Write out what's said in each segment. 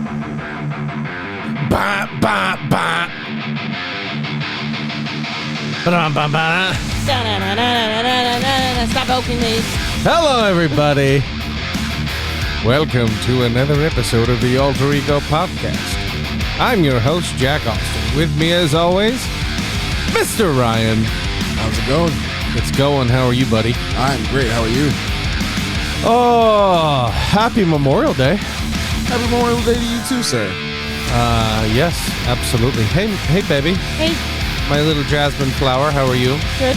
Ba, ba, ba. Ba, ba, ba. Stop poking me. Hello, everybody. Welcome to another episode of the Alter Ego Podcast. I'm your host, Jack Austin. With me, as always, Mr. Ryan. How's it going? It's going. How are you, buddy? I'm great. How are you? Oh, happy Memorial Day. Happy Memorial Day to you too, sir. Yes, absolutely. Hey, baby. Hey, My little jasmine flower. How are you? good.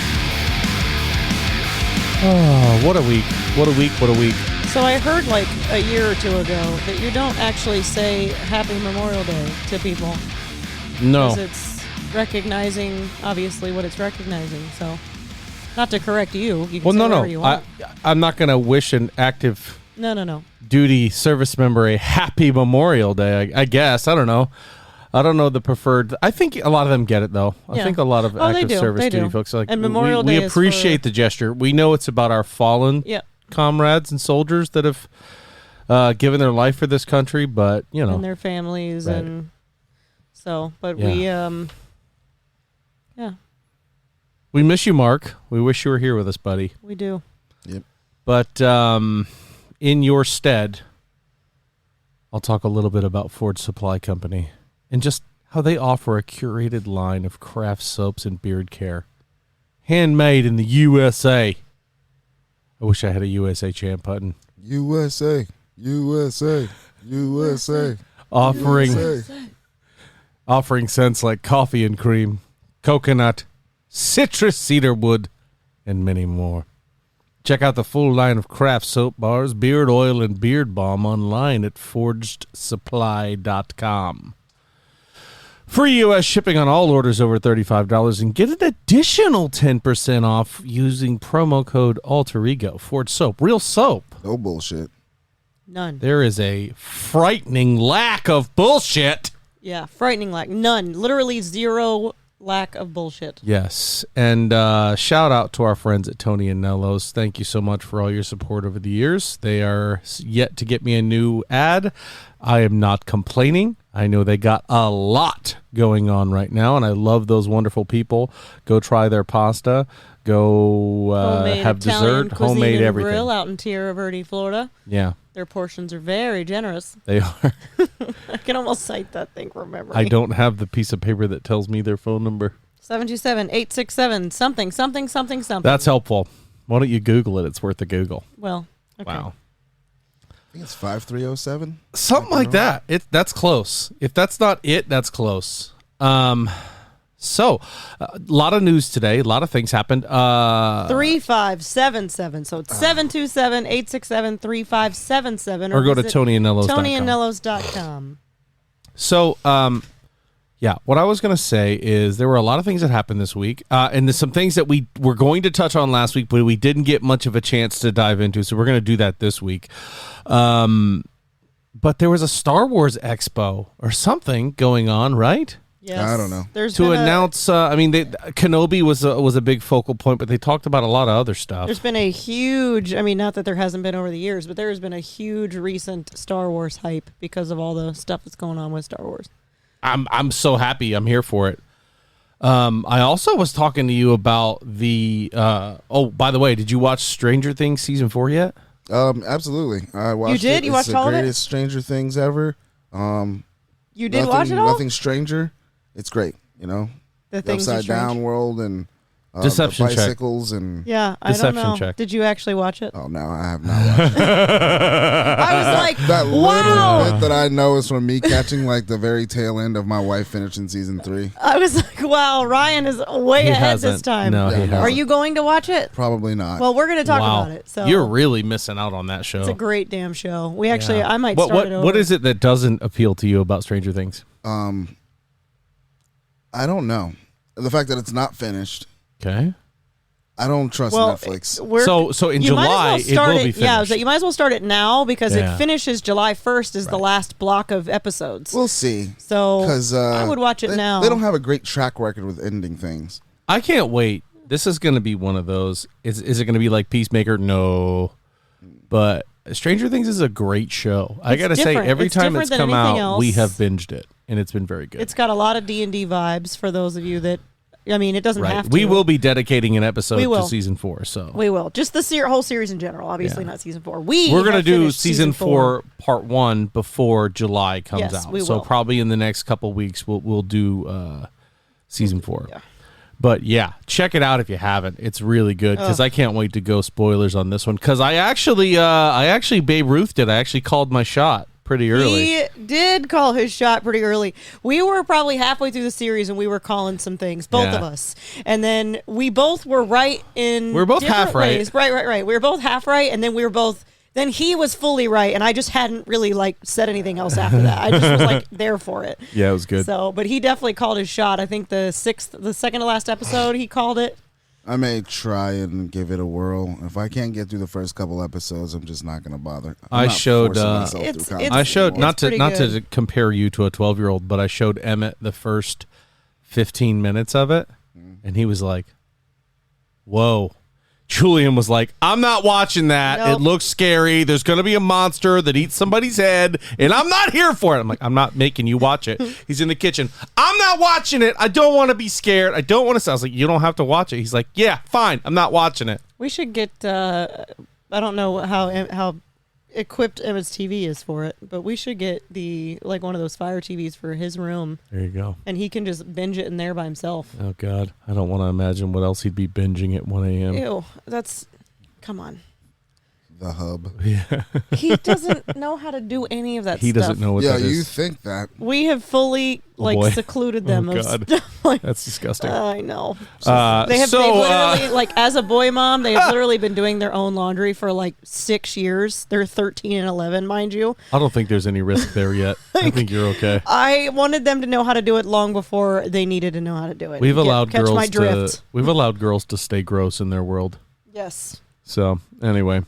Oh, what a week. What a week. What a week. So I heard like a year or two ago that you don't actually say Happy Memorial Day to people. No. Because it's recognizing, obviously, what it's recognizing. So, not to correct you. You can say whatever you want. I'm not going to wish an active No. duty service member a happy Memorial Day, I guess. I don't know. I don't know the preferred. I think a lot of them get it, though. I Yeah. think a lot of they active do. service They duty do. folks are like, And Memorial we Day is appreciate for- the gesture. We know it's about our fallen Yep. comrades and soldiers that have given their life for this country, but, you know. And their families Right. and so, but Yeah. yeah, We miss you, Mark. We wish you were here with us, buddy. we do. Yep. But in your stead, I'll talk a little bit about Ford Supply Company and just how they offer a curated line of craft soaps and beard care. Handmade in the USA. I wish I had a USA chant button. USA, USA, USA. Offering USA. offering scents like coffee and cream, coconut, citrus cedarwood, and many more. Check out the full line of craft soap bars, beard oil, and beard balm online at forgedsupply.com. Free U.S. shipping on all orders over $35 and get an additional 10% off using promo code ALTEREGO. Ford Soap. Real soap. No bullshit. None. There is a frightening lack of bullshit. Yeah, frightening lack. None. Literally zero lack of bullshit. Yes, and shout out to our friends at Tony and Nello's. Thank you so much for all your support over the years. They are yet to get me a new ad. I am not complaining. I know they got a lot going on right now, and I love those wonderful people. Go try their pasta. Go Homemade have Italian dessert. cuisine Homemade and everything. grill out in Tierra Verde, Florida. Yeah, Their portions are very generous. they are. I can almost cite that thing from memory. I don't have the piece of paper that tells me their phone number. 727-867 something. That's helpful. Why don't you Google it? It's worth a Google. Well, okay. Wow. I think it's 5307. Something like that. That's close. If that's not it, that's close. So, a lot of news today. A lot of things happened. 3577. So it's 727-867-3577. Or go to visit TonyandNellos.com. TonyandNellos.com. So, yeah, what I was going to say is there were a lot of things that happened this week. And there's some things that we were going to touch on last week, but we didn't get much of a chance to dive into. So we're going to do that this week. But there was a Star Wars Expo or something going on, right? Yes. I don't know. There's To been announce, Kenobi was a big focal point, but they talked about a lot of other stuff. There's been a huge, not that there hasn't been over the years, but there has been a huge recent Star Wars hype because of all the stuff that's going on with Star Wars. I'm so happy. I'm here for it. I also was talking to you about the. By the way, did you watch Stranger Things season 4 yet? Absolutely. I watched You did? it. You It's watched all the of it? greatest Stranger Things ever. You did watch it all? Nothing stranger. It's great. The The things are upside strange. down world and Deception the check. bicycles and Yeah, I don't Deception know. check. Did you actually watch it? oh no, I have not watched it. I was like, That wow. little bit that I know is from me catching like the very tail end of my wife finishing season 3. I was like, wow, Ryan is way He ahead this hasn't. time. No, he Yeah, hasn't. Are you going to watch it? Probably not. Well, we're going to talk Wow. about it. So You're really missing out on that show. it's a great damn show. We actually, Yeah. I might What- start it over. What is it that doesn't appeal to you about Stranger Things? I don't know. The fact that it's not finished, Okay. I don't trust Well, Netflix. So in you might July, as well start it will be Yeah, finished. so you might as well start it now because Yeah. it finishes July 1st is the last block of episodes. We'll see. So Because I would watch it now. They don't have a great track record with ending things. I can't wait. This is going to be one of those. Is it going to be like Peacemaker? No. But Stranger Things is a great show. I got to say, different. every It's time different it's than come anything out, else. we have binged it, and it's been very good. It's got a lot of D&D vibes for those of you that, I mean, it doesn't have to. We will be dedicating an episode We will. to season 4. So We will. Just the whole series in general. Obviously, not season 4. We're going to have do finished season 4 part 1 before July comes Yes, out. we So will. probably in the next couple weeks we'll do season 4. Yeah. But yeah, check it out if you haven't. It's really good because I can't wait to go spoilers on this one. Because I actually Babe Ruth did. I actually called my shot pretty early. He did call his shot pretty early. We were probably halfway through the series and we were calling some things, both of us. And then we both were right in We were both different half right. ways. Right. We were both half right, and then we were both. Then he was fully right, and I just hadn't really said anything else after that. I just was there for it. Yeah, it was good. So, but he definitely called his shot. I think the second to last episode, he called it. I may try and give it a whirl. If I can't get through the first couple episodes, I'm just not going to bother. I showed not pretty to good. compare you to a 12-year-old, but I showed Emmett the first 15 minutes of it, and he was like, "Whoa." Julian was like, "I'm not watching that. Nope. It looks scary. There's going to be a monster that eats somebody's head, and I'm not here for it." I'm like, "I'm not making you watch it." He's in the kitchen. "I'm not watching it. I don't want to be scared. I don't want to." I was like, "You don't have to watch it." He's like, "Yeah, fine. I'm not watching it." We should get. I don't know how equipped Emmett's TV is for it, but we should get one of those Fire TVs for his room, There you go. and he can just binge it in there by himself. Oh, God. I don't want to imagine what else he'd be binging at 1 a.m. Ew, come on. The hub. Yeah. He doesn't know how to do any of that He stuff. doesn't know what Yeah, that is. you think that. We have fully boy. secluded them. Oh, of God. stuff. That's disgusting. I know. Uh, They've so, literally, as a boy mom, they have literally been doing their own laundry for 6 years. They're 13 and 11, mind you. I don't think there's any risk there yet. I think you're okay. I wanted them to know how to do it long before they needed to know how to do it. We've allowed Catch my girls drift. to we've allowed girls to stay gross in their world. Yes. So anyway,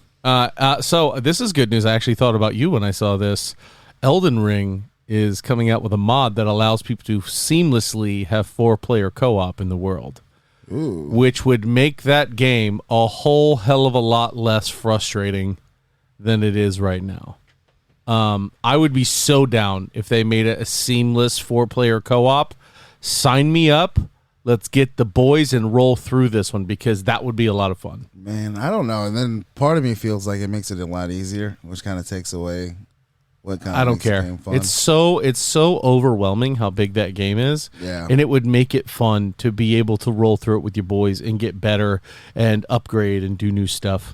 so this is good news. I actually thought about you when I saw this. Elden Ring is coming out with a mod that allows people to seamlessly have 4-player co-op in the world. Ooh. Which would make that game a whole hell of a lot less frustrating than it is right now. I would be so down if they made it a seamless 4-player co-op. Sign me up. Let's get the boys and roll through this one because that would be a lot of fun. Man, I don't know. And then part of me feels like it makes it a lot easier, which kind of takes away what kind of I don't makes the care. game fun. It's so overwhelming how big that game is. Yeah. And it would make it fun to be able to roll through it with your boys and get better and upgrade and do new stuff.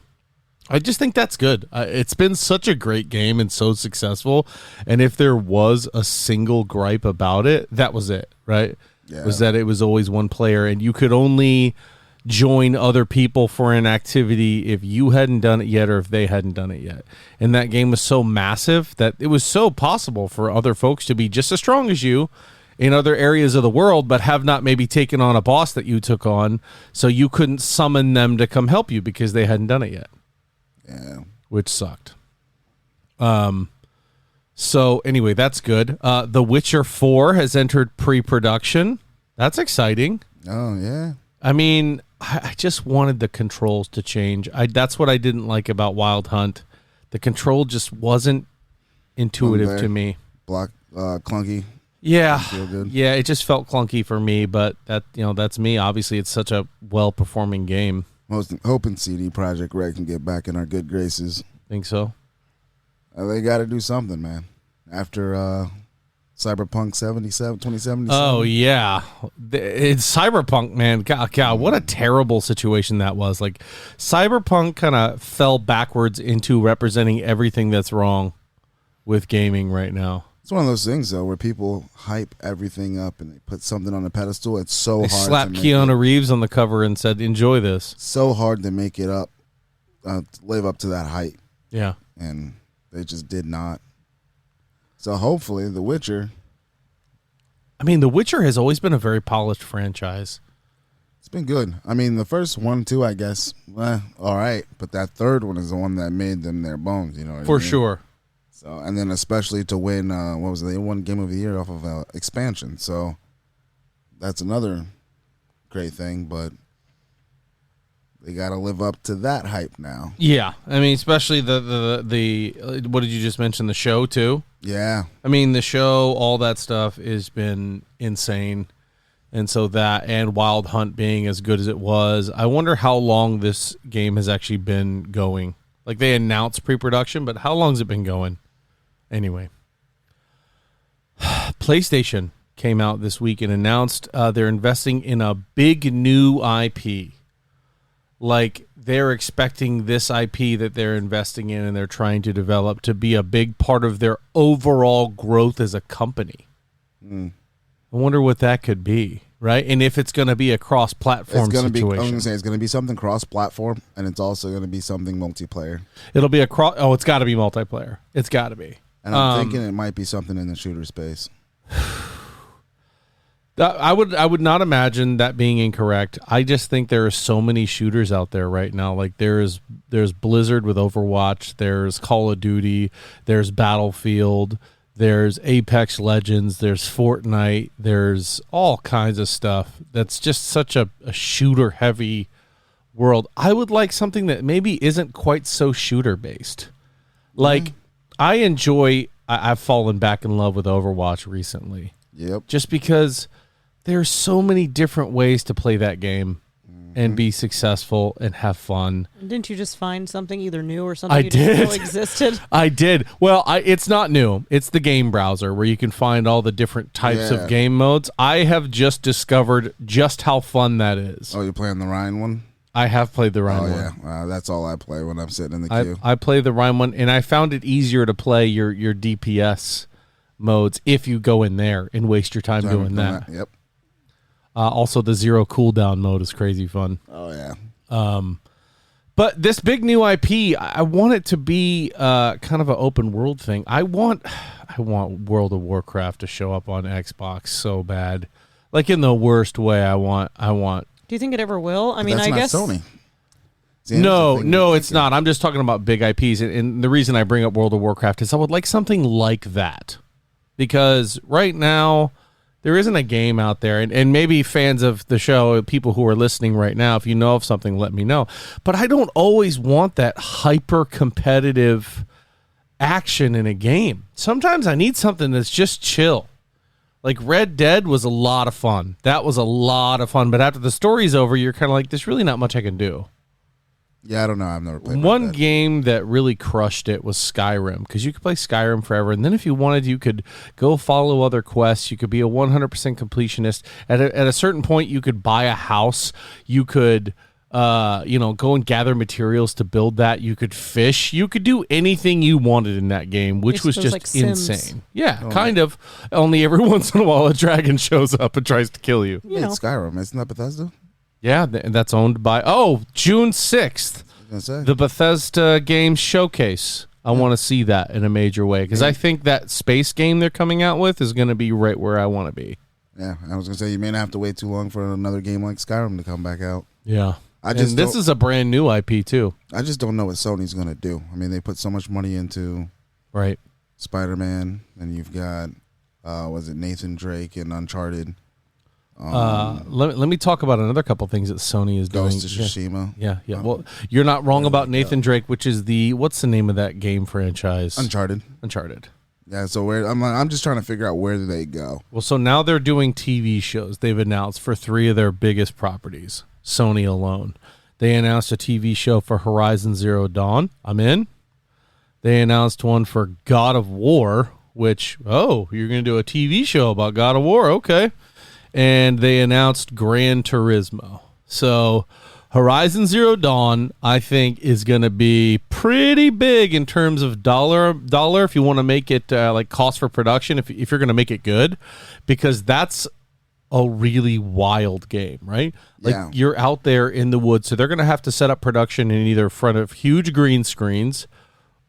I just think that's good. It's been such a great game and so successful. And if there was a single gripe about it, that was it, right? Yeah. Was that it was always one player and you could only join other people for an activity if you hadn't done it yet or if they hadn't done it yet. And that game was so massive that it was so possible for other folks to be just as strong as you in other areas of the world, but have not maybe taken on a boss that you took on, so you couldn't summon them to come help you because they hadn't done it yet. Yeah. Which sucked. So anyway, that's good. The Witcher 4 has entered pre-production. That's exciting. Oh, yeah. I mean, I just wanted the controls to change. That's what I didn't like about Wild Hunt. The control just wasn't intuitive to me. Clunky. Yeah. Feel good. Yeah, it just felt clunky for me, but that's me. Obviously, it's such a well-performing game. Hoping CD Projekt Red can get back in our good graces. Think so? They got to do something, man. After Cyberpunk 2077. Oh, yeah. It's Cyberpunk, man. God, what a terrible situation that was. Like, Cyberpunk kind of fell backwards into representing everything that's wrong with gaming right now. It's one of those things, though, where people hype everything up and they put something on a pedestal. It's so They hard slapped to make Keanu Reeves on the cover and said, "Enjoy this." so hard to make it up, live up to that hype. Yeah. And they just did not. So hopefully The Witcher, I mean, The Witcher has always been a very polished franchise. it's been good. I mean, the first 1, 2, I guess, all right. But that third one is the one that made them their bones, you know what I For mean? sure. So, and then especially to win, what was it? They won Game of the Year off of expansion. So that's another great thing. But they got to live up to that hype now. Yeah, I mean, especially the what did you just mention? The show too. Yeah, I mean, the show, all that stuff has been insane. And so that and Wild Hunt being as good as it was, I wonder how long this game has actually been going. Like, they announced pre-production, but how long has it been going? Anyway. PlayStation came out this week and announced they're investing in a big new IP. Like, they're expecting this IP that they're investing in and they're trying to develop to be a big part of their overall growth as a company. I wonder what that could be, right? And if it's going to be a cross-platform situation. I was going to say it's going to be something cross-platform, and it's also going to be something multiplayer. It'll be it's got to be multiplayer. It's got to be. And I'm thinking it might be something in the shooter space. I would not imagine that being incorrect. I just think there are so many shooters out there right now. Like, there's Blizzard with Overwatch, there's Call of Duty, there's Battlefield, there's Apex Legends, there's Fortnite, there's all kinds of stuff. That's just such a shooter-heavy world. I would like something that maybe isn't quite so shooter-based. Like, I've fallen back in love with Overwatch recently. Yep. Just because there's so many different ways to play that game and be successful and have fun. Didn't you just find something either new or something you didn't know existed? I did. Well, it's not new. It's the game browser where you can find all the different types of game modes. I have just discovered just how fun that is. Oh, you're playing the Rhine one? I have played the Rhine one. Oh, yeah. That's all I play when I'm sitting in the queue. I play the Rhine one, and I found it easier to play your DPS modes if you go in there and waste your time doing that. Yep. Also, the zero cooldown mode is crazy fun. Oh, yeah. But this big new IP, I want it to be kind of an open world thing. I want World of Warcraft to show up on Xbox so bad, like in the worst way. I want. Do you think it ever will? I mean, That's I not guess Sony. No, it's not. I'm just talking about big IPs, and the reason I bring up World of Warcraft is I would like something like that, because right now there isn't a game out there, and maybe fans of the show, people who are listening right now, if you know of something, let me know. But I don't always want that hyper-competitive action in a game. Sometimes I need something that's just chill. Like Red Dead was a lot of fun. That was a lot of fun. But after the story's over, you're kind of like, there's really not much I can do. Yeah, I don't know. I've never played One game that really crushed it was Skyrim, because you could play Skyrim forever, and then if you wanted, you could go follow other quests. You could be a 100% completionist. At a certain point, you could buy a house. You could, go and gather materials to build that. You could fish. You could do anything you wanted in that game, which was just like insane. Sims. Yeah, kind of. Only every once in a while, a dragon shows up and tries to kill you. You know. Skyrim, isn't that Bethesda? Yeah, that's owned by June 6th. The Bethesda Games Showcase. I want to see that in a major way, because I think that space game they're coming out with is going to be right where I want to be. Yeah, I was going to say, you may not have to wait too long for another game like Skyrim to come back out. Yeah. This is a brand new IP, too. I just don't know what Sony's going to do. I mean, they put so much money into Spider-Man, and you've got, Nathan Drake and Uncharted. Let me talk about another couple things that Sony is doing. Ghost of Tsushima. Yeah. Well, you're not wrong about Nathan Drake, which is what's the name of that game franchise? Uncharted. Yeah, so I'm just trying to figure out where do they go. Well, so now they're doing TV shows. They've announced for 3 of their biggest properties, Sony alone. They announced a TV show for Horizon Zero Dawn. I'm in. They announced one for God of War, which, you're going to do a TV show about God of War. Okay. And they announced Gran Turismo. So Horizon Zero Dawn, I think, is going to be pretty big in terms of dollar if you want to make it like cost for production, if you're going to make it good, because that's a really wild game, right? Like you're out there in the woods, so they're going to have to set up production in either front of huge green screens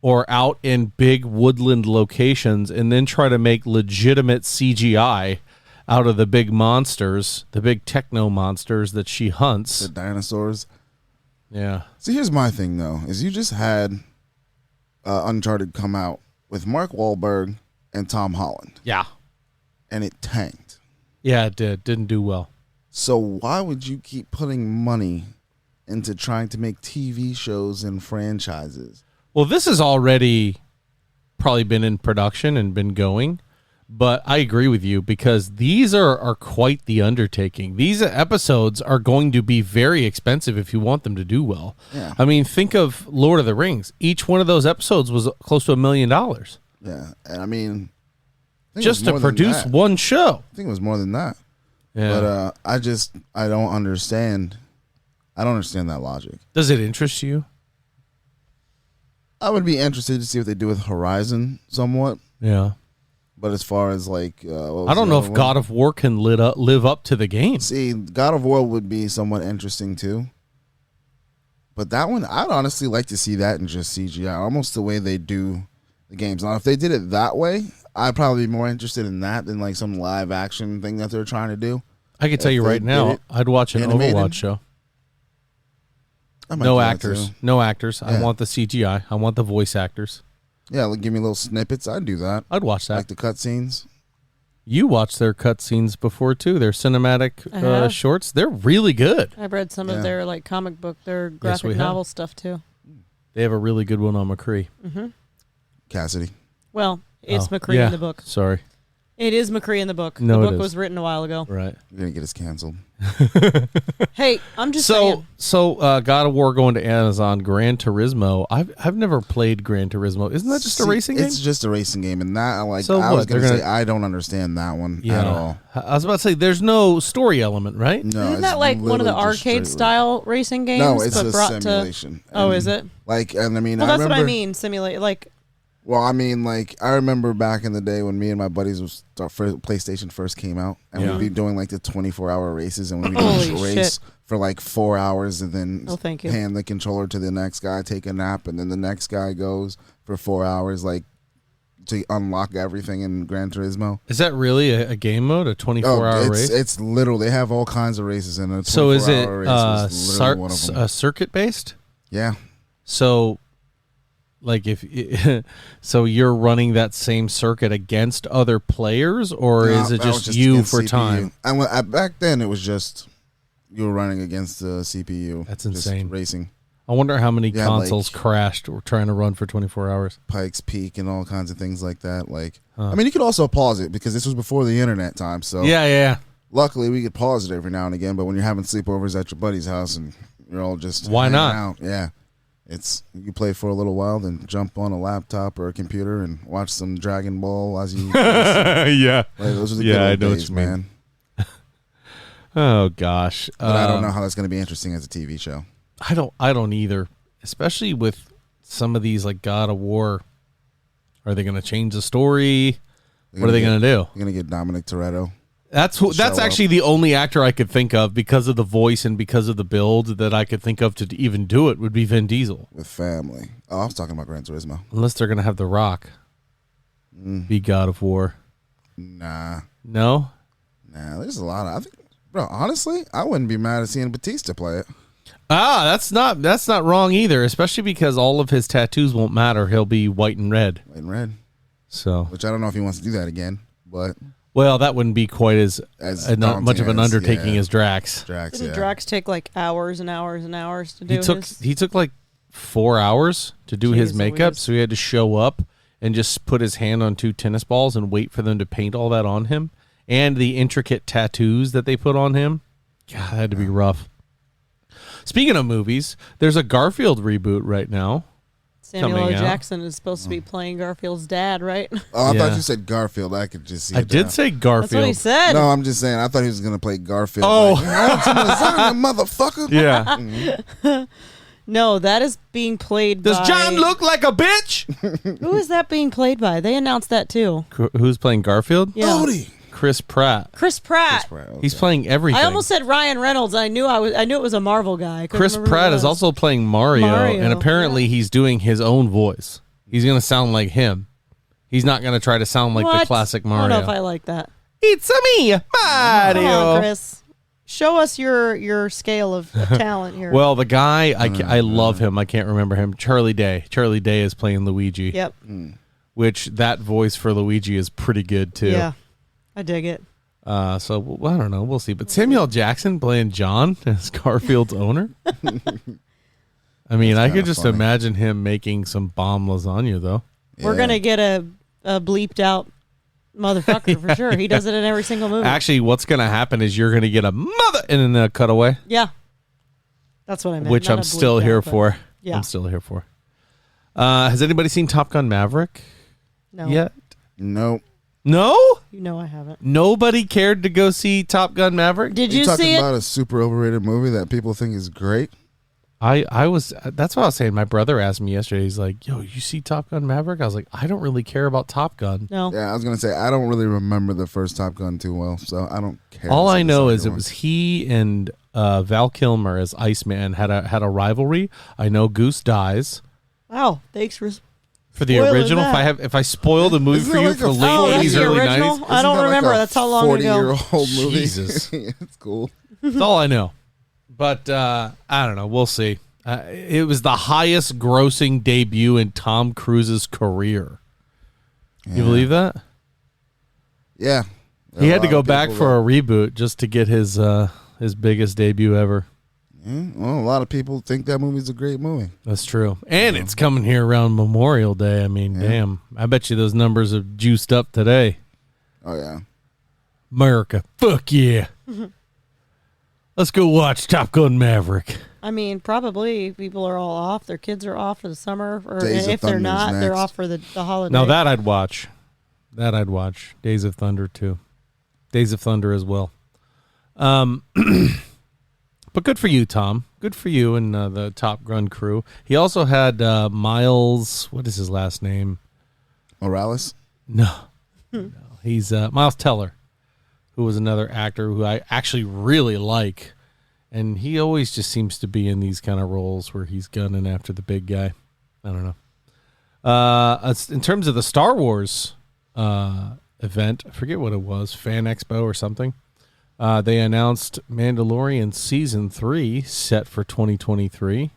or out in big woodland locations, and then try to make legitimate CGI out of the big monsters, the big techno monsters that she hunts. The dinosaurs. Yeah. See, here's my thing, though, is you just had Uncharted come out with Mark Wahlberg and Tom Holland. Yeah. And it tanked. Yeah, it did. Didn't do well. So why would you keep putting money into trying to make TV shows and franchises. Well, this has already probably been in production and been going, but I agree with you because these are quite the undertaking. These episodes are going to be very expensive if you want them to do well. Yeah. I mean, think of Lord of the Rings. Each one of those episodes was close to $1 million. Yeah, and I mean, just to produce one show. I think it was more than that. Yeah. But I don't understand. I don't understand that logic. Does it interest you? I would be interested to see what they do with Horizon somewhat. Yeah. But as far as like... I don't know if God of War can live up to the game. See, God of War would be somewhat interesting too. But that one, I'd honestly like to see that in just CGI, almost the way they do the games. Now, if they did it that way, I'd probably be more interested in that than like some live action thing that they're trying to do. I can tell you right now, I'd watch an Overwatch show. No actors. No actors. Yeah. I want the CGI. I want the voice actors. Yeah, like give me little snippets. I'd do that. I'd watch that. Like the cutscenes. You watched their cutscenes before too. Their cinematic shorts. They're really good. I've read some of their like comic book, their graphic novel stuff too. They have a really good one on McCree. Mm-hmm. Cassidy. Well, it's McCree in the book. Sorry. It is McCree in the book. No, the book was written a while ago. Right. You're going to get us canceled. Hey, I'm just saying. So God of War going to Amazon, Gran Turismo. I've never played Gran Turismo. Isn't that just a racing game? It's just a racing game. And that, like, so I was going to say, I don't understand that one at all. I was about to say, there's no story element, right? No. Isn't that like one of the arcade-style racing games? No, it's a simulation. Oh, is it? Like, and I mean, well, that's what I mean, simulate. Like, well, I mean, like, I remember back in the day when me and my buddies PlayStation first came out, and we'd be doing like the 24-hour races, and we'd be doing a race for like 4 hours, and then hand the controller to the next guy, take a nap, and then the next guy goes for 4 hours, like to unlock everything in Gran Turismo. Is that really a game mode, a 24-hour race? It's literally, they have all kinds of races in it. So is it circuit based? Yeah. So. Like so you're running that same circuit against other players, or is it just you for CPU. Time? And back then it was just you were running against the CPU. That's insane. Just racing. I wonder how many consoles crashed or trying to run for 24 hours. Pikes Peak and all kinds of things like that. Like, I mean, you could also pause it because this was before the internet time. So yeah. Luckily, we could pause it every now and again. But when you're having sleepovers at your buddy's house and you're all just why not? Out, yeah. You play for a little while, then jump on a laptop or a computer and watch some Dragon Ball as you. Yeah, like, those are the good old days, man. Oh gosh, but I don't know how that's going to be interesting as a TV show. I don't either, especially with some of these like God of War. Are they going to change the story? What are they going to do? You're going to get Dominic Toretto. That's actually the only actor I could think of because of the voice and because of the build that I could think of to even do it would be Vin Diesel. With family. Oh, I was talking about Gran Turismo. Unless they're going to have The Rock be God of War. Nah. No? Nah, there's a lot of... Bro, honestly, I wouldn't be mad at seeing Batista play it. That's not wrong either, especially because all of his tattoos won't matter. He'll be white and red. White and red. So, which I don't know if he wants to do that again, but... Well, that wouldn't be quite as not much of an undertaking as Drax. Didn't Drax take like hours and hours and hours to do He took like 4 hours to do his makeup, so he had to show up and just put his hand on 2 tennis balls and wait for them to paint all that on him. And the intricate tattoos that they put on him. God, that had to be rough. Speaking of movies, there's a Garfield reboot right now. Samuel L. Jackson is supposed to be playing Garfield's dad, right? Oh, I thought you said Garfield. I could just see I did say Garfield. That's what he said. No, I'm just saying. I thought he was going to play Garfield. Oh. Like, motherfucker. Yeah. Mm-hmm. No, that is being played by... Does John look like a bitch? Who is that being played by? They announced that, too. Who's playing Garfield? Yeah. Odie. Chris Pratt. Okay. He's playing everything. I almost said Ryan Reynolds. I knew it was a Marvel guy. Chris Pratt is also playing Mario, and apparently he's doing his own voice. He's going to sound like him. He's not going to try to sound like the classic Mario. I don't know if I like that. It's me, Mario. Come on, Chris. Show us your scale of talent here. Well, the guy, I love him. I can't remember him. Charlie Day. Charlie Day is playing Luigi. Yep. Which that voice for Luigi is pretty good, too. Yeah. I dig it. So I don't know. We'll see. But Samuel Jackson playing John as Garfield's owner. I mean, I could just imagine him making some bomb lasagna, though. Yeah. We're gonna get a bleeped out motherfucker for sure. He does it in every single movie. Actually, what's gonna happen is you're gonna get a mother and then a cutaway. Yeah, that's what I meant. Which I'm still here for. Yeah, I'm still here for. Has anybody seen Top Gun Maverick? No. Yet? Nope. No? You know I haven't. Nobody cared to go see Top Gun Maverick? Did you see it? Talking about a super overrated movie that people think is great? I was, that's what I was saying. My brother asked me yesterday. He's like, yo, you see Top Gun Maverick? I was like, I don't really care about Top Gun. No. Yeah, I was going to say, I don't really remember the first Top Gun too well, so I don't care. All I know is it was he and Val Kilmer as Iceman had a rivalry. I know Goose dies. Wow, thanks for the original. If I spoil the movie for you for late 80s, early 90s. I don't remember. That's how long ago. 40-year-old movie. Jesus. It's cool. That's all I know. But I don't know. We'll see. It was the highest grossing debut in Tom Cruise's career. Yeah. You believe that? Yeah. He had to go back for a reboot just to get his biggest debut ever. Yeah, well, a lot of people think that movie's a great movie. That's true. And it's coming here around Memorial Day. I mean, damn. I bet you those numbers have juiced up today. Oh, yeah. America. Fuck yeah. Let's go watch Top Gun Maverick. I mean, probably people are all off. Their kids are off for the summer. Or if they're not, next. they're off for the holiday. No, that I'd watch. Days of Thunder, too. Days of Thunder as well. But good for you, Tom. Good for you and the Top Gun crew. He also had Miles. What is his last name? Morales? No. He's Miles Teller, who was another actor who I actually really like. And he always just seems to be in these kind of roles where he's gunning after the big guy. I don't know. In terms of the Star Wars event, I forget what it was, Fan Expo or something. They announced Mandalorian Season 3 set for 2023.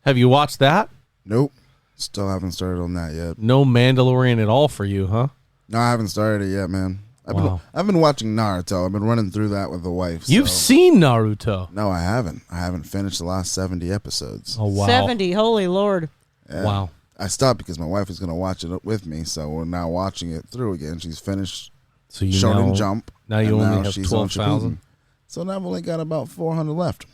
Have you watched that? Nope. Still haven't started on that yet. No Mandalorian at all for you, huh? No, I haven't started it yet, man. I've been watching Naruto. I've been running through that with the wife. You've seen Naruto? No, I haven't. I haven't finished the last 70 episodes. Oh, wow. 70, holy Lord. Yeah. Wow. I stopped because my wife is going to watch it with me, so we're now watching it through again. She's finished Shonen Jump. Now you only have 12,000. So now I've only got about 400 left.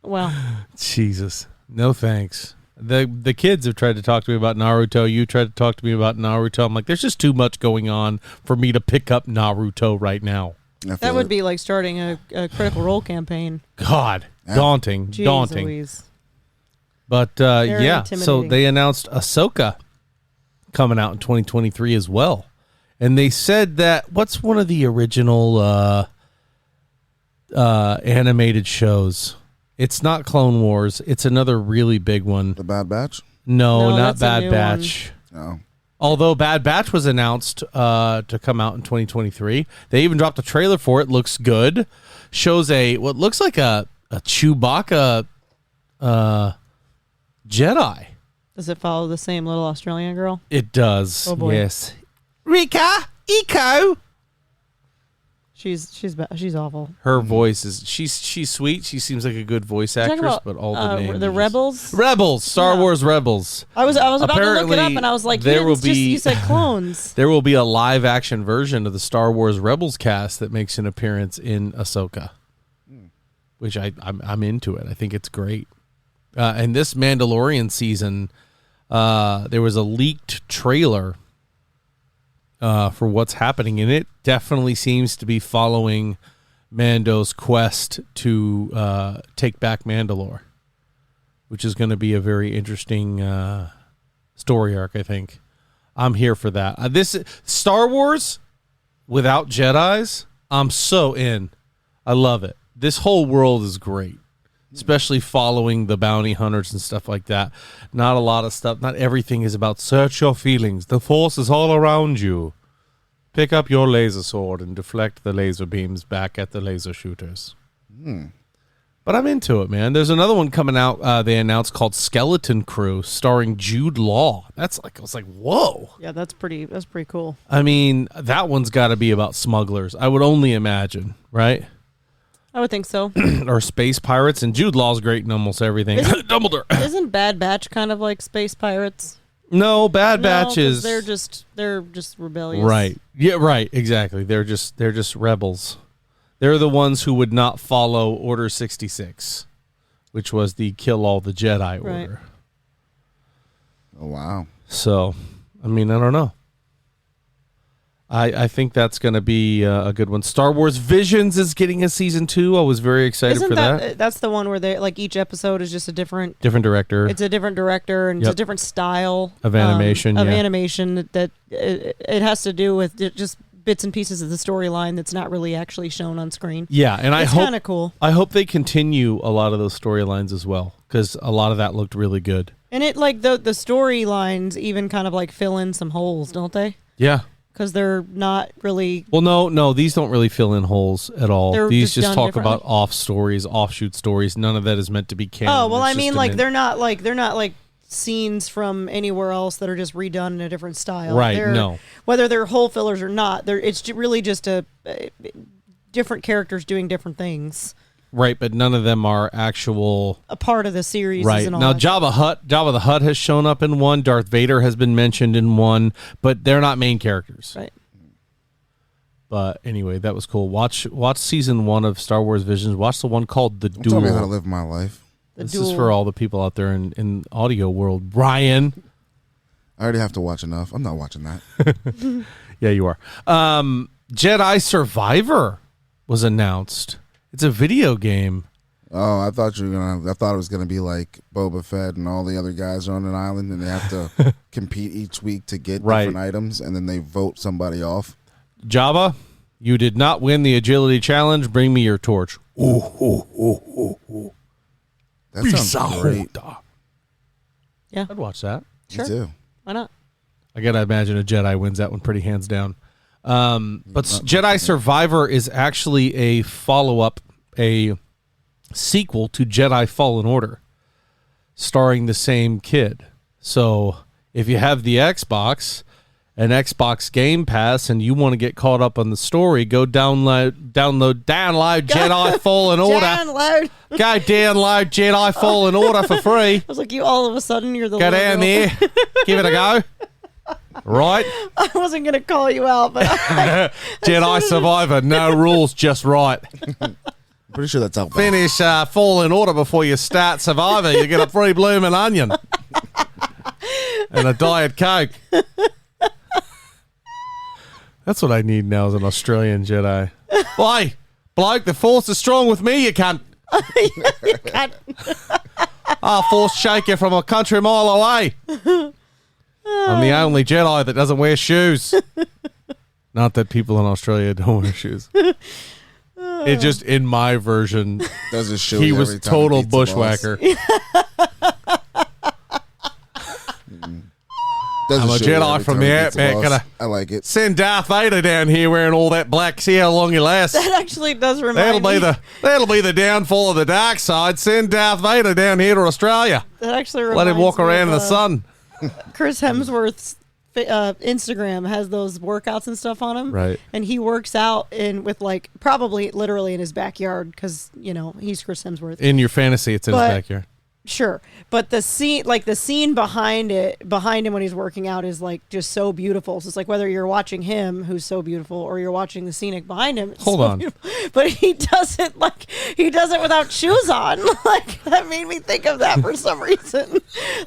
Well. Jesus. No thanks. The kids have tried to talk to me about Naruto. You tried to talk to me about Naruto. I'm like, there's just too much going on for me to pick up Naruto right now. That would be like starting a Critical Role campaign. God. Yeah. Daunting. Jeez daunting. Louise. But, yeah. So they announced Ahsoka coming out in 2023 as well. And they said that, what's one of the original animated shows? It's not Clone Wars. It's another really big one. The Bad Batch? No, not Bad Batch. No. Although Bad Batch was announced to come out in 2023. They even dropped a trailer for it. Looks good. Shows what looks like a Chewbacca Jedi. Does it follow the same little Australian girl? It does. Oh boy. Yes. Rika, Eco. She's awful. Her voice is she's sweet. She seems like a good voice actress, but all the names. The Rebels. Star Wars Rebels. I was about to look it up, and I was like, you said clones. There will be a live action version of the Star Wars Rebels cast that makes an appearance in Ahsoka, which I'm into it. I think it's great. And this Mandalorian season, there was a leaked trailer for what's happening, and it definitely seems to be following Mando's quest to take back Mandalore, which is going to be a very interesting story arc, I think. I'm here for that. This Star Wars without Jedis, I'm so in. I love it. This whole world is great, especially following the bounty hunters and stuff like that. Not a lot of stuff. Not everything is about search your feelings. The Force is all around you. Pick up your laser sword and deflect the laser beams back at the laser shooters. But I'm into it, man. There's another one coming out. They announced called Skeleton Crew, starring Jude Law. I was like, whoa. Yeah, that's pretty cool. I mean, that one's got to be about smugglers. I would only imagine, right? I would think so. Or space pirates, and Jude Law's great in almost everything. Dumbledore. Isn't Bad Batch kind of like space pirates? No, Bad Batch is. They're just rebellious. Right. Yeah. Right. Exactly. They're just rebels. They're the ones who would not follow Order 66, which was the kill all the Jedi order. Oh, wow. So, I mean, I don't know. I think that's going to be a good one. Star Wars Visions is getting a season 2. I was very excited for that. That's the one where they like each episode is just a different director. It's a different director and it's a different style of animation. Animation that it has to do with just bits and pieces of the storyline that's not really actually shown on screen. Yeah, and it's kind of cool. I hope they continue a lot of those storylines as well, because a lot of that looked really good. And it like the storylines even kind of like fill in some holes, don't they? Yeah. Because they're not really. Well, no, these don't really fill in holes at all. These just talk about offshoot stories. None of that is meant to be canon. Oh well, I mean, like they're not like scenes from anywhere else that are just redone in a different style. Right. No. Whether they're hole fillers or not, it's really just different characters doing different things. Right, but none of them are a part of the series. Right. Now, Jabba the Hutt has shown up in one. Darth Vader has been mentioned in one, but they're not main characters. Right. But anyway, that was cool. Watch season 1 of Star Wars Visions. Watch the one called The Duel. Tell me how to live my life. This is for all the people out there in audio world. Brian. I already have to watch enough. I'm not watching that. Yeah, you are. Jedi Survivor was announced. It's a video game. Oh, I thought it was gonna be like Boba Fett and all the other guys are on an island and they have to compete each week to get different items, and then they vote somebody off. Jabba, you did not win the agility challenge. Bring me your torch. That sounds great. Yeah, I'd watch that. Sure. Me too. Why not? I gotta imagine a Jedi wins that one pretty hands down. But Jedi Survivor is actually a follow-up, a sequel to Jedi Fallen Order, starring the same kid. So if you have the Xbox and Xbox Game Pass and you want to get caught up on the story, go download Jedi Fallen Order. Go download Jedi Fallen Order for free. I was like, you all of a sudden you're the go down there, give it a go. Right? I wasn't going to call you out, but Jedi Survivor, no rules, just right. Pretty sure that's out. Finish Fallen Order before you start Survivor. You get a free blooming onion and a Diet Coke. That's what I need now as an Australian Jedi. Why, bloke, the Force is strong with me, you cunt. You can't. I'll Force shake you from a country mile away. I'm the only Jedi that doesn't wear shoes. Not that people in Australia don't wear shoes. It just, in my version, he was total bushwhacker. I'm a Jedi from the outback. I like it. Send Darth Vader down here wearing all that black. See how long he lasts. That actually does remind me. That'll be the downfall of the dark side. Send Darth Vader down here to Australia. That actually let him walk around in the sun. Chris Hemsworth's Instagram has those workouts and stuff on him, right? And he works out with like probably literally in his backyard because he's Chris Hemsworth. In your fantasy, it's in his backyard. Sure, but the scene behind him when he's working out is like just so beautiful. So it's like whether you're watching him, who's so beautiful, or you're watching the scenic behind him. Hold on, beautiful. But he does it without shoes on. Like that made me think of that for some reason.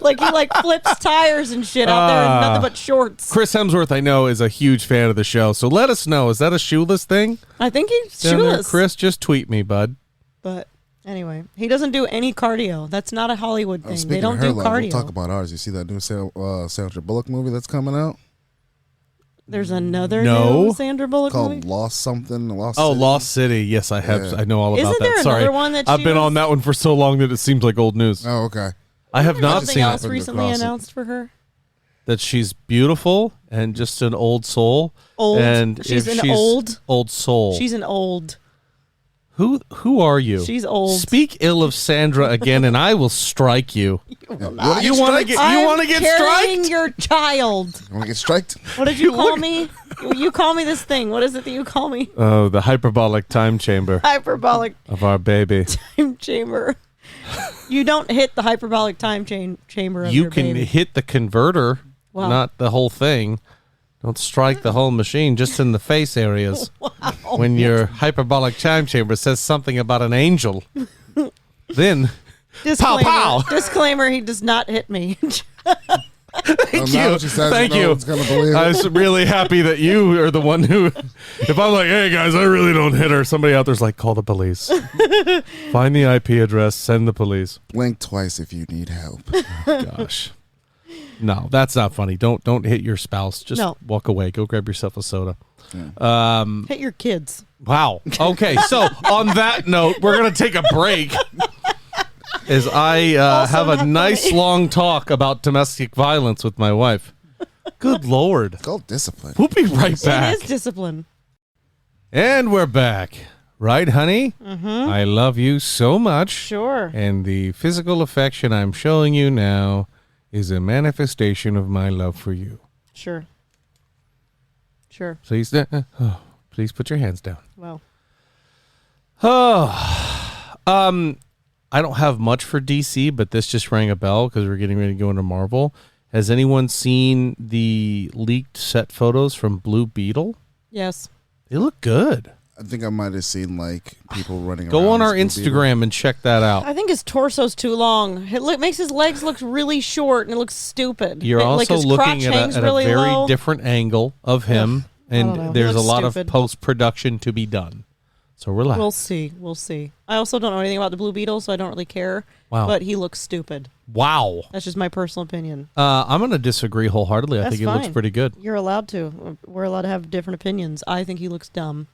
Like he flips tires and shit out there in nothing but shorts. Chris Hemsworth, I know, is a huge fan of the show, so let us know. Is that a shoeless thing? I think he's shoeless. Chris, just tweet me, bud. But. Anyway, he doesn't do any cardio. That's not a Hollywood thing. They don't do cardio. We'll talk about ours. You see that new Sandra Bullock movie that's coming out? There's another new Sandra Bullock movie called Lost Something. Lost City. Yes, I have. Yeah. I know all about Isn't that. There Sorry, another one that I've been on that one for so long that it seems like old news. Oh, okay. I have not seen else recently announced for her. That she's beautiful and just an old soul. Old. And she's old soul. She's an old. Who are you? She's old. Speak ill of Sandra again, and I will strike you. You want to get carrying striked? your child. You want to get striked? What did you call me? You call me this thing. What is it that you call me? Oh, the hyperbolic time chamber. Hyperbolic of our baby. Time chamber. You don't hit the hyperbolic time chamber of your baby. You can hit the converter, not the whole thing. Don't strike the whole machine, just in the face areas. Wow. When your hyperbolic time chamber says something about an angel, then disclaimer, pow, pow. Disclaimer, he does not hit me. Thank you. Thank you. I was really happy that you are the one who, if I'm like, hey guys, I really don't hit her, somebody out there's like, call the police. Find the IP address, send the police. Blink twice if you need help. Oh, gosh. No, that's not funny. Don't hit your spouse. Just walk away. Go grab yourself a soda. Yeah. Hit your kids. Wow. Okay, so on that note, we're going to take a break as I have a nice long talk about domestic violence with my wife. Good Lord. It's called discipline. We'll be right back. It is discipline. And we're back. Right, honey? Mm-hmm. I love you so much. Sure. And the physical affection I'm showing you now is a manifestation of my love for you. Sure. Please, please put your hands down. Well. I don't have much for DC, but this just rang a bell because we're getting ready to go into Marvel. Has anyone seen the leaked set photos from Blue Beetle? Yes. They look good. I think I might have seen like people running around. Go on our Instagram and check that out. I think his torso's too long. It makes his legs look really short and it looks stupid. You're also his looking crotch at a really very low. different angle of him, and there's a lot of post-production to be done. So relax. We'll see. I also don't know anything about the Blue Beetle, so I don't really care. Wow. But he looks stupid. Wow. That's just my personal opinion. I'm going to disagree wholeheartedly. I think he fine. looks pretty good. You're allowed to. We're allowed to have different opinions. I think he looks dumb.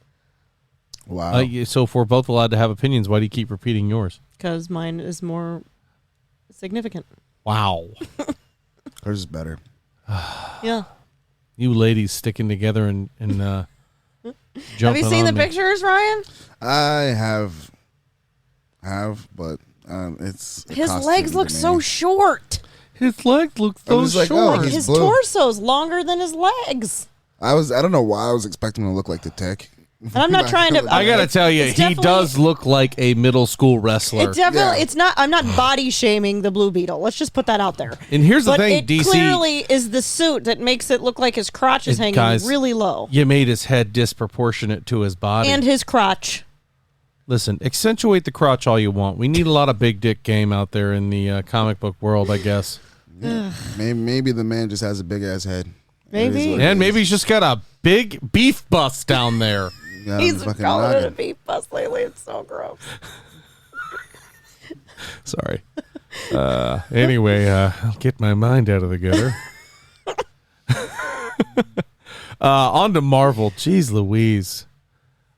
Wow. So if we're both allowed to have opinions, why do you keep repeating yours? Because mine is more significant. Wow. Hers is better. Yeah. You ladies sticking together and jumping Have you seen the me. pictures, Ryan? I have, but it's his legs look so short. His legs look so short. Oh, his blue. torso's longer than his legs. I don't know why I was expecting him to look like the Tech. And I'm not trying to. I gotta tell you, he does look like a middle school wrestler. It definitely. It's not. I'm not body shaming the Blue Beetle. Let's just put that out there. And here's the thing, it DC clearly is the suit that makes it look like his crotch is hanging really low. You made his head disproportionate to his body and his crotch. Listen, accentuate the crotch all you want. We need a lot of big dick game out there in the comic book world, I guess. Yeah. maybe the man just has a big ass head. Maybe. And maybe he's just got a big beef bust down there. He's been calling it a beef bust lately. It's so gross. Sorry. Anyway, I'll get my mind out of the gutter. On to Marvel. Jeez Louise.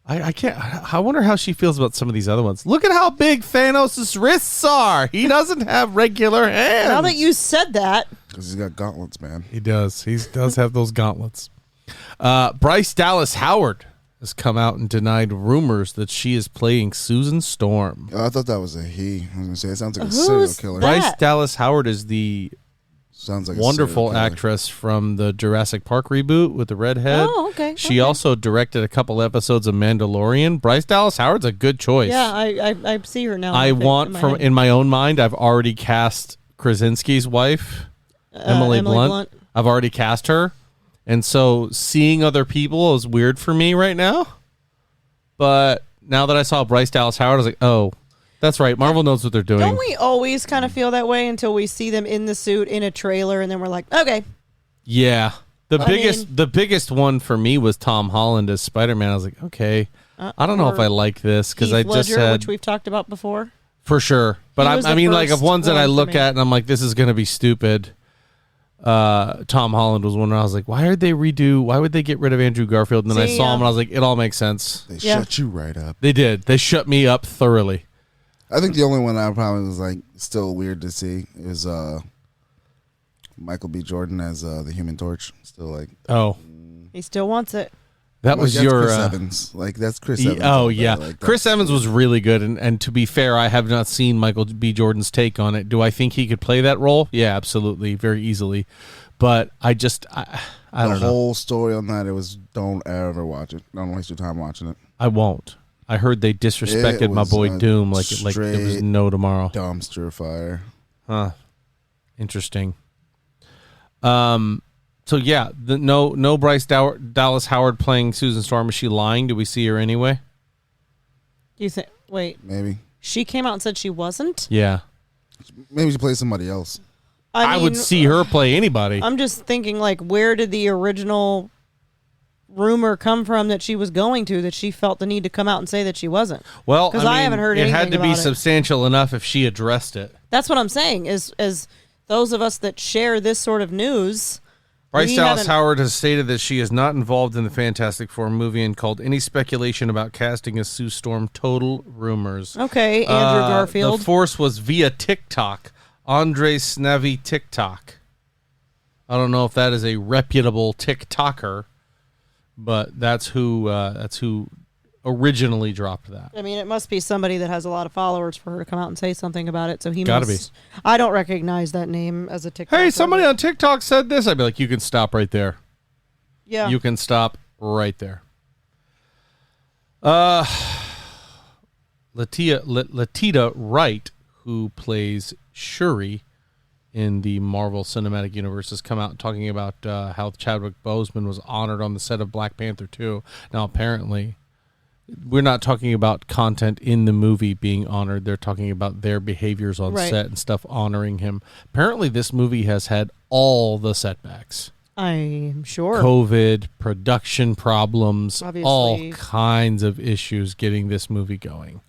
I can't. I wonder how she feels about some of these other ones. Look at how big Thanos' wrists are. He doesn't have regular hands. Now that you said that. Because he's got gauntlets, man. He does. He does have those gauntlets. BryceDallas Howard has come out and denied rumors that she is playing Susan Storm. Oh, I thought that was a he. I was going to say, it sounds like a serial killer. BryceDallas Howard is the wonderful actress from the Jurassic Park reboot with the red head. Oh, okay. She also directed a couple episodes of Mandalorian. BryceBryceDallas Howard's a good choice. Yeah, I see her now. In my own mind, I've already cast Krasinski's wife, Emily Blunt. I've already cast her. And so seeing other people is weird for me right now. But now that I saw BryceDallas Dallas Howard, I was like, oh, that's right. Marvel knows what they're doing. Don't we always kind of feel that way until we see them in the suit in a trailer and then we're like, okay. Yeah. The biggest one for me was Tom Holland as Spider-Man. I was like, okay, I don't know if I like this because I just said, which we've talked about before. For sure. But I mean, like, of ones that I look at and I'm like, this is going to be stupid. Tom Holland was one where I was like, why would they get rid of Andrew Garfield? And then I saw him and I was like, it all makes sense. They shut you right up. They did. They shut me up thoroughly. I think the only one I probably was like still weird to see is Michael B. Jordan as the Human Torch. Still like, he still wants it. That was your Chris Evans. Like that's Chris Evans. Oh yeah, like, Chris Evans was really good. And to be fair, I have not seen Michael B. Jordan's take on it. Do I think he could play that role? Yeah, absolutely, very easily. But I don't know. The whole story on that, it was don't ever watch it. Don't waste your time watching it. I won't. I heard they disrespected my boy Doom like there was no tomorrow. Dumpster fire. Huh. Interesting. So yeah, no BRyce Dallas Howard playing Susan Storm. Is she lying? Do we see her anyway? Do you think? Wait, maybe she came out and said she wasn't. Yeah, maybe she plays somebody else. I would see her play anybody. I'm just thinking, like, where did the original rumor come from that she was going to, that she felt the need to come out and say that she wasn't? Well, because I haven't heard anything it had to be about substantial enough if she addressed it. That's what I'm saying. Is as those of us that share this sort of news. BRyce Dallas Howard has stated that she is not involved in the Fantastic Four movie and called any speculation about casting as Sue Storm total rumors. Okay, Andrew Garfield. The Force was via TikTok. Andre Snavy TikTok. I don't know if that is a reputable TikToker, but that's who originally dropped that. I mean, it must be somebody that has a lot of followers for her to come out and say something about it. So he gotta must be. I don't recognize that name as a TikTok. Hey, somebody on TikTok said this. I'd be like, you can stop right there. Yeah. You can stop right there. Latita Wright, who plays Shuri in the Marvel Cinematic Universe, has come out talking about how Chadwick Boseman was honored on the set of Black Panther 2. Now, apparently, we're not talking about content in the movie being honored. They're talking about their behaviors on set and stuff honoring him. Apparently, this movie has had all the setbacks. I'm sure. COVID, production problems, Obviously. all kinds of issues getting this movie going.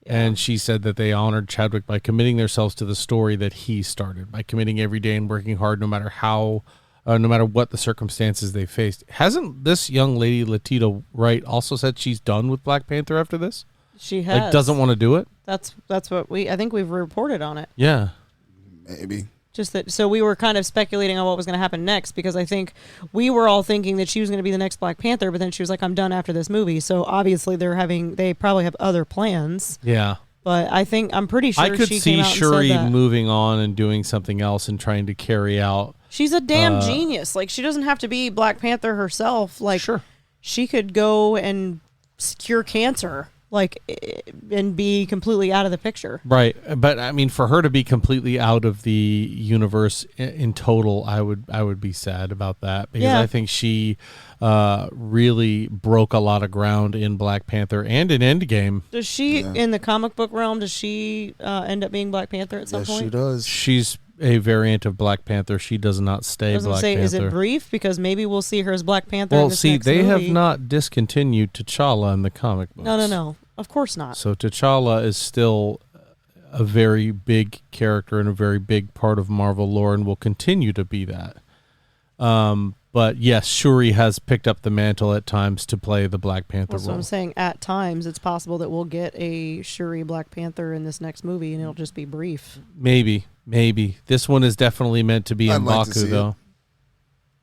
And she said that they honored Chadwick by committing themselves to the story that he started, by committing every day and working hard no matter what the circumstances they faced. Hasn't this young lady, Latita Wright, also said she's done with Black Panther after this? She has. Like, doesn't want to do it? That's what I think we've reported on it. Yeah. Maybe. Just that, so we were kind of speculating on what was going to happen next, because I think we were all thinking that she was going to be the next Black Panther, but then she was like, I'm done after this movie. So obviously they probably have other plans. Yeah. But I'm pretty sure I could she see came out Shuri and said that. moving on and doing something else and trying to carry out. She's a damn genius. Like, she doesn't have to be Black Panther herself. Like, Sure. She could go and cure cancer, like, and be completely out of the picture. Right. But I mean, for her to be completely out of the universe in total, I would be sad about that, because I think she really broke a lot of ground in Black Panther and in Endgame. Does she, in the comic book realm, does she end up being Black Panther at some point? She does. She's a variant of Black Panther. She does not stay Black Panther. Is it brief? Because maybe we'll see her as Black Panther. Well, in this see, next they movie. have not discontinued T'Challa in the comic books. No. Of course not. So T'Challa is still a very big character and a very big part of Marvel lore, and will continue to be that. But yes, Shuri has picked up the mantle at times to play the Black Panther That's role. what I'm saying. At times, it's possible that we'll get a Shuri Black Panther in this next movie, and it'll just be brief. Maybe. This one is definitely meant to be in Baku, though.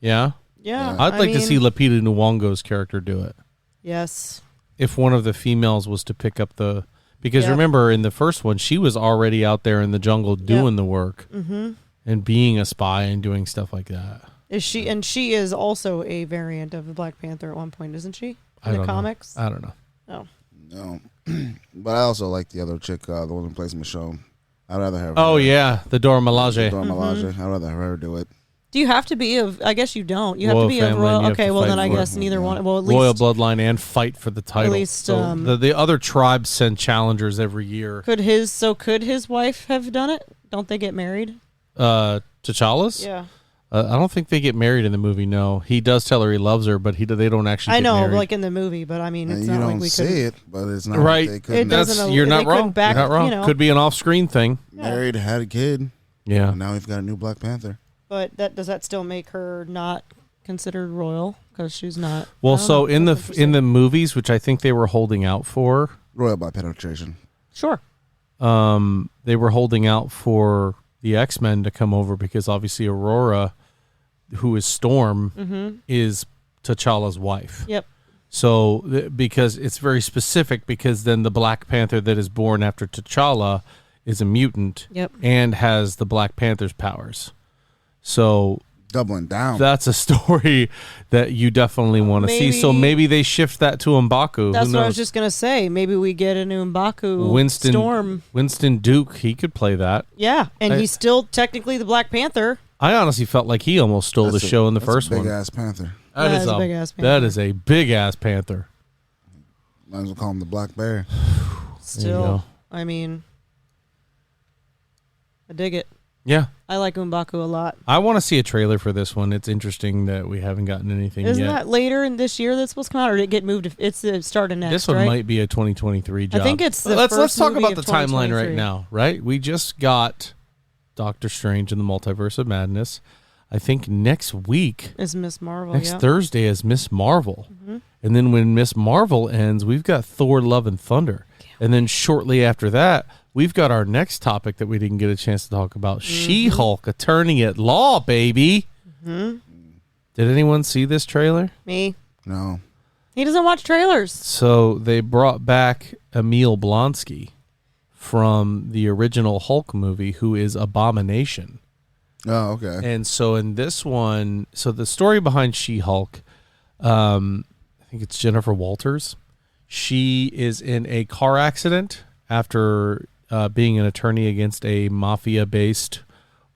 Yeah? Yeah. I'd like to see Lupita Nyong'o's character do it. Yes. If one of the females was to pick up the... Because remember, in the first one, she was already out there in the jungle doing the work and being a spy and doing stuff like that. Is she? And she is also a variant of the Black Panther at one point, isn't she? In the comics? I don't know. Oh. No. But I also like the other chick, the one who plays Michonne. I'd rather have her. Oh, yeah. The Dora Milaje. I'd rather have her do it. Do you have to be of... I guess you don't. You have to be of royal... Okay, well, then I guess neither one... Well, at least... Royal bloodline and fight for the title. At least... So the other tribes send challengers every year. Could his wife have done it? Don't they get married? T'Challa's? Yeah. I don't think they get married in the movie, no. He does tell her he loves her, but they don't actually get married. Like in the movie, but I mean, it's you not don't like we could... say it, but it's not right. Like they You're not wrong. You're not wrong. You know. Could be an off-screen thing. Married, had a kid. Yeah. And now we've got a new Black Panther. But does that still make her not considered royal? Because she's not... Well, so in the movies, which I think they were holding out for... Royal by penetration. Sure. They were holding out for the X-Men to come over because obviously Aurora, who is Storm, is T'Challa's wife. Yep. So because it's very specific, because then the Black Panther that is born after T'Challa is a mutant and has the Black Panther's powers. So doubling down. That's a story that you definitely want to see. So maybe they shift that to M'Baku. That's what I was just going to say. Maybe we get a new M'Baku Storm. Winston Duke, he could play that. Yeah, and he's still technically the Black Panther. I honestly felt like he almost stole the show in the first one. Big-ass panther. That is a big-ass panther. That is a big-ass panther. Might as well call him the Black Bear. Still, I mean, I dig it. Yeah. I like M'Baku a lot. I want to see a trailer for this one. It's interesting that we haven't gotten anything Isn't yet. that later in this year that's supposed to come out, or did it get moved? It's the start of next, This one might be a 2023 job. I think it's the Let's talk about the of timeline right now, right? We just got Doctor Strange in the Multiverse of Madness. I think next week is Miss Marvel. Next Thursday is Miss Marvel. Mm-hmm. And then when Miss Marvel ends, we've got Thor Love and Thunder. And then shortly after that, we've got our next topic that we didn't get a chance to talk about. She-Hulk, Attorney at Law, baby. Mm-hmm. Did anyone see this trailer? Me. No. He doesn't watch trailers. So they brought back Emil Blonsky from the original Hulk movie, who is Abomination. Oh, okay. And so in this one, so the story behind She-Hulk, I think it's Jennifer Walters. She is in a car accident after being an attorney against a mafia-based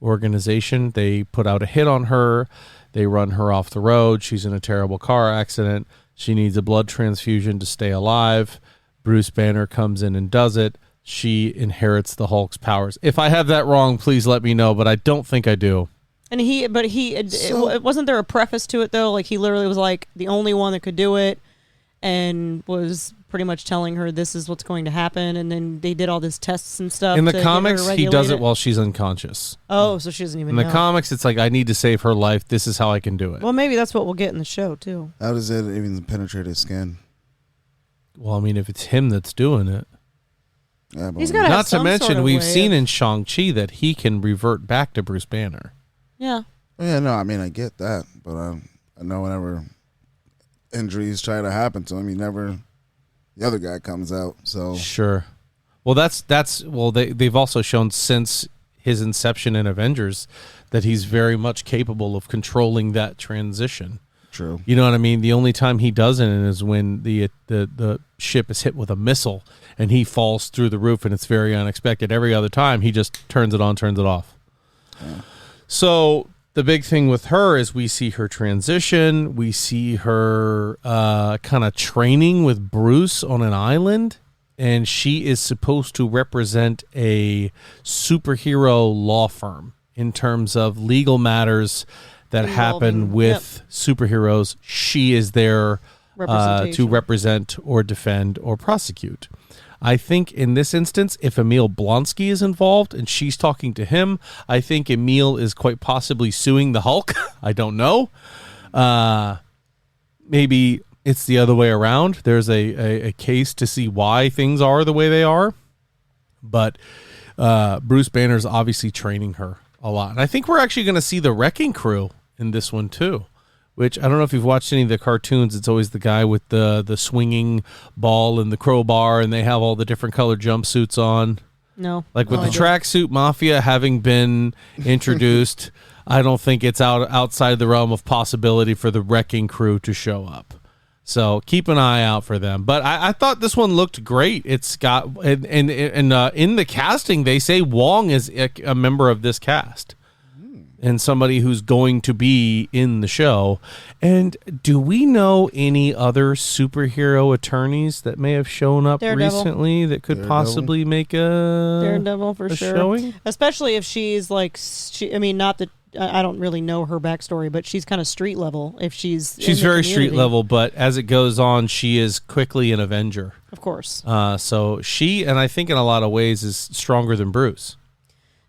organization. They put out a hit on her. They run her off the road. She's in a terrible car accident. She needs a blood transfusion to stay alive. Bruce Banner comes in and does it. She inherits the Hulk's powers. If I have that wrong, please let me know, but I don't think I do. And wasn't there a preface to it, though? Like, he literally was like the only one that could do it, and was pretty much telling her this is what's going to happen, and then they did all these tests and stuff. In the comics, he does it while she's unconscious. Oh, so she doesn't even know. In the comics, it's like, I need to save her life. This is how I can do it. Well, maybe that's what we'll get in the show, too. How does it even penetrate his skin? Well, I mean, if it's him that's doing it. Yeah, he's got to have some mention, sort of we've way seen in Shang-Chi that he can revert back to Bruce Banner. Yeah. Yeah, no, I mean, I get that, but I know whenever injuries try to happen to him, the other guy comes out. So sure. Well, they've also shown since his inception in Avengers that he's very much capable of controlling that transition. True. You know what I mean? The only time he doesn't is when the ship is hit with a missile and he falls through the roof and it's very unexpected. Every other time he just turns it on, turns it off. Yeah. So the big thing with her is we see her transition. We see her kind of training with Bruce on an island, and she is supposed to represent a superhero law firm in terms of legal matters that happen with superheroes. She is there to represent or defend or prosecute. I think in this instance, if Emil Blonsky is involved and she's talking to him, I think Emil is quite possibly suing the Hulk. I don't know. Maybe it's the other way around. There's a case to see why things are the way they are. But Bruce Banner's obviously training her a lot. And I think we're actually going to see the Wrecking Crew in this one too, which I don't know if you've watched any of the cartoons. It's always the guy with the swinging ball and the crowbar, and they have all the different colored jumpsuits on. No. Like with the tracksuit mafia having been introduced, I don't think it's outside the realm of possibility for the Wrecking Crew to show up. So keep an eye out for them. But I thought this one looked great. It's got and in the casting they say Wong is a member of this cast and somebody who's going to be in the show. And do we know any other superhero attorneys that may have shown up recently that could possibly make a Daredevil for sure showing? Especially if she's like, not that. I don't really know her backstory, but she's kind of street level. If she's very street level, but as it goes on, she is quickly an Avenger, of course. So she, and I think in a lot of ways, is stronger than Bruce.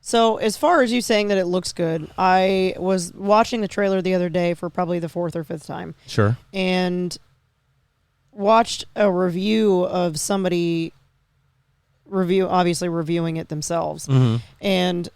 So as far as you saying that it looks good, I was watching the trailer the other day for probably the fourth or fifth time. Sure. And watched a review of somebody reviewing it themselves, and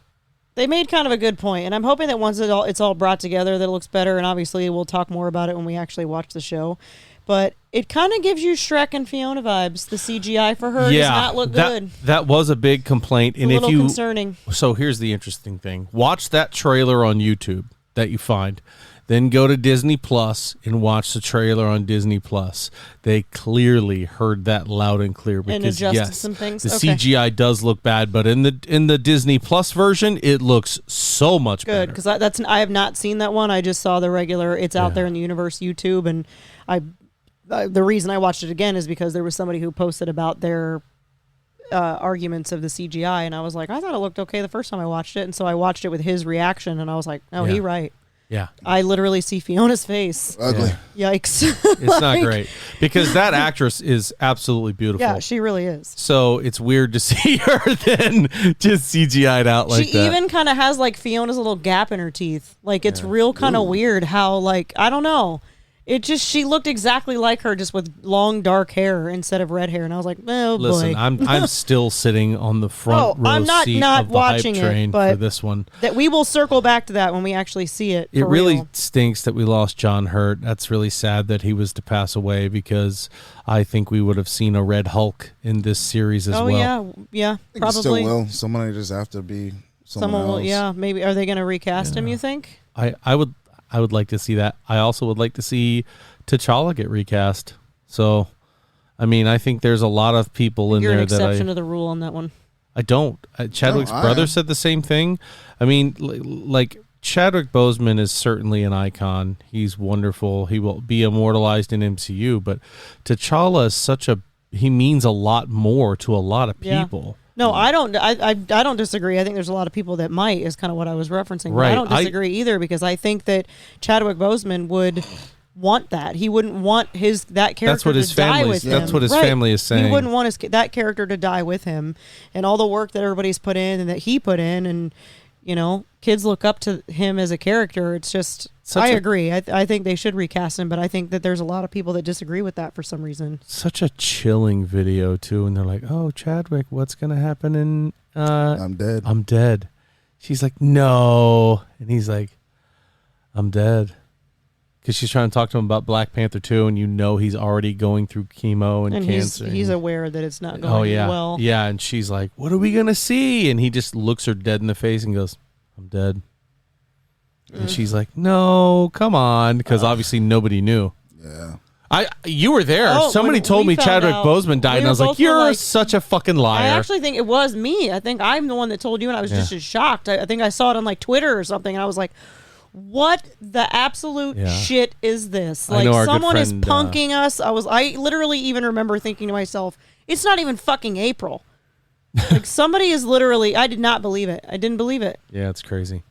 they made kind of a good point, and I'm hoping that once it's all brought together that it looks better, and obviously we'll talk more about it when we actually watch the show. But it kind of gives you Shrek and Fiona vibes. The CGI for her does not look good. That was a big complaint. It's a little concerning. So here's the interesting thing. Watch that trailer on YouTube that you find. Then go to Disney Plus and watch the trailer on Disney Plus. They clearly heard that loud and clear because and adjusted some things. The CGI does look bad, but in the Disney Plus version, it looks so much better. Good, because I have not seen that one. I just saw the regular. It's out there in the universe YouTube, and the reason I watched it again is because there was somebody who posted about their arguments of the CGI, and I was like, I thought it looked okay the first time I watched it, and so I watched it with his reaction, and I was like, oh, he right. Yeah. I literally see Fiona's face. Ugly. Yeah. Yikes. It's not great because that actress is absolutely beautiful. Yeah, she really is. So it's weird to see her then just CGI'd out like that. She even kind of has like Fiona's little gap in her teeth. Like it's real kind of weird how like, I don't know. She looked exactly like her, just with long dark hair instead of red hair, and I was like, "Oh boy!" Listen, I'm still sitting on the front row I'm not seat not of the watching hype train it, but for this one. That we will circle back to that when we actually see it. It really real. stinks that we lost John Hurt. That's really sad that he was to pass away because I think we would have seen a Red Hulk in this series as well. Oh yeah, probably. Still will. Someone just have to be someone else. Yeah, maybe. Are they going to recast him? You think? I would like to see that. I also would like to see T'Challa get recast. So, I mean, I think there's a lot of people in You're there an that exception to the rule on that one. I don't. Chadwick's brother said the same thing. I mean, like Chadwick Boseman is certainly an icon. He's wonderful. He will be immortalized in MCU. But T'Challa is he means a lot more to a lot of people. No, I don't. I don't disagree. I think there's a lot of people that might, is kind of what I was referencing. Right. But I don't disagree either, because I think that Chadwick Boseman would want that. He wouldn't want that character to die with him. That's what his family is saying. He wouldn't want that character to die with him, and all the work that everybody's put in and that he put in, and kids look up to him as a character. It's just. I agree. I think they should recast him, but I think that there's a lot of people that disagree with that for some reason. Such a chilling video too, and they're like, "Oh, Chadwick, what's gonna happen?" And I'm dead. I'm dead. She's like, "No," and he's like, "I'm dead," because she's trying to talk to him about Black Panther 2, and he's already going through chemo and cancer. He's aware that it's not going well. Yeah, and she's like, "What are we gonna see?" And he just looks her dead in the face and goes, "I'm dead." And she's like, "No, come on," because obviously nobody knew. Yeah, you were there. Somebody told me Chadwick Boseman died, and I was like, "You're such a fucking liar." I actually think it was me. I think I'm the one that told you, and I was just as shocked. I think I saw it on like Twitter or something, and I was like, "What the absolute shit is this? Like someone is punking us." I literally even remember thinking to myself, "It's not even fucking April." Like somebody is literally. I did not believe it. I didn't believe it. Yeah, it's crazy.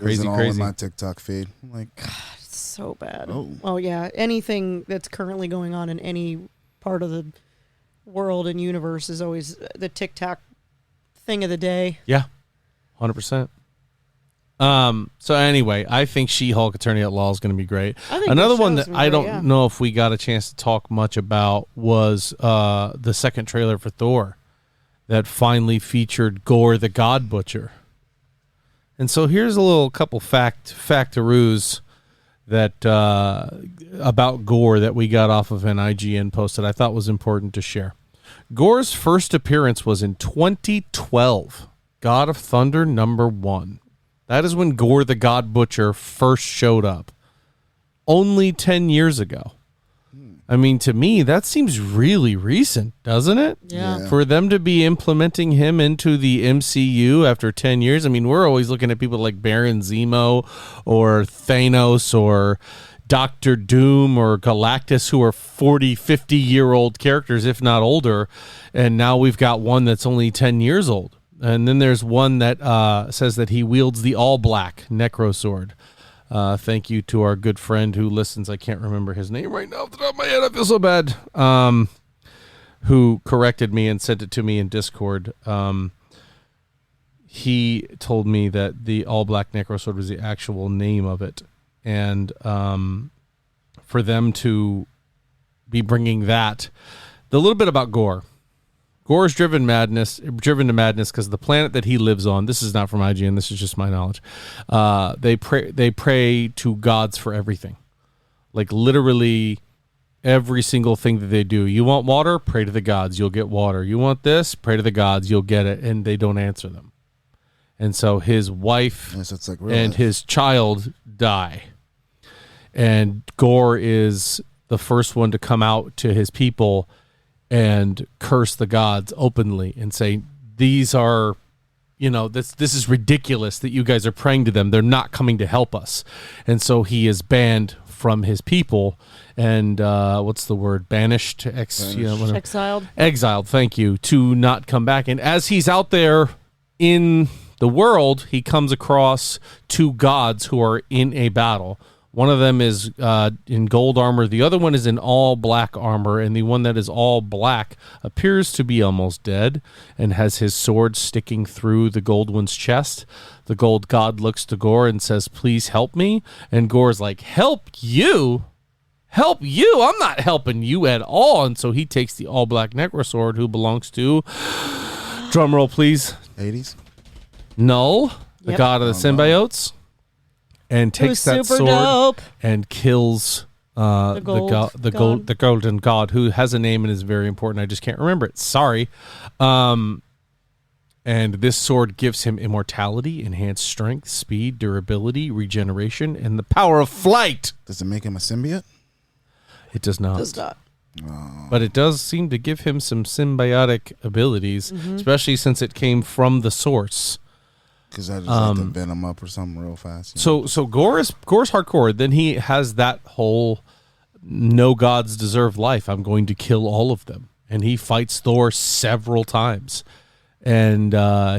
Crazy. In my TikTok feed. I'm like, God, it's so bad. Oh yeah, anything that's currently going on in any part of the world and universe is always the TikTok thing of the day. Yeah, 100%. So anyway, I think She-Hulk Attorney at Law is going to be great. Another one that I don't know if we got a chance to talk much about was the second trailer for Thor that finally featured Gorr the God Butcher. And so here's a couple factaroos that about Gorr that we got off of an IGN post that I thought was important to share. Gorr's first appearance was in 2012, God of Thunder #1. That is when Gorr the God Butcher first showed up. Only 10 years ago. I mean, to me, that seems really recent, doesn't it? Yeah. For them to be implementing him into the MCU after 10 years. I mean, we're always looking at people like Baron Zemo or Thanos or Doctor Doom or Galactus, who are 40, 50-year-old characters, if not older. And now we've got one that's only 10 years old. And then there's one that says that he wields the all-black Necro Sword. Thank you to our good friend who listens. I can't remember his name right now off the top of my head. I feel so bad. Who corrected me and sent it to me in Discord. He told me that the all-black Necrosword was the actual name of it. And for them to be bringing that. The little bit about Gorr. Gorr is driven to madness because the planet that he lives on, this is not from IGN, this is just my knowledge, they pray to gods for everything. Like literally every single thing that they do. You want water? Pray to the gods. You'll get water. You want this? Pray to the gods. You'll get it. And they don't answer them. And so his wife and his child die. And Gorr is the first one to come out to his people and curse the gods openly and say, these are, this is ridiculous that you guys are praying to them. They're not coming to help us. And so he is banned from his people and what's the word? Banished? Exiled. Exiled, thank you, to not come back. And as he's out there in the world, he comes across two gods who are in a battle. One of them is in gold armor. The other one is in all black armor. And the one that is all black appears to be almost dead and has his sword sticking through the gold one's chest. The gold god looks to Gorr and says, please help me. And Gorr's like, help you? Help you? I'm not helping you at all. And so he takes the all black necrosword, who belongs to, drumroll please. Hades? No, the god of the symbiotes. And takes that sword and kills the golden god, who has a name and is very important. I just can't remember it. Sorry. And this sword gives him immortality, enhanced strength, speed, durability, regeneration, and the power of flight. Does it make him a symbiote? It does not. It does not. Oh. But it does seem to give him some symbiotic abilities, especially since it came from the source. Because I just like to venom up or something real fast. So Gorr's hardcore. Then he has that whole no gods deserve life. I'm going to kill all of them. And he fights Thor several times. And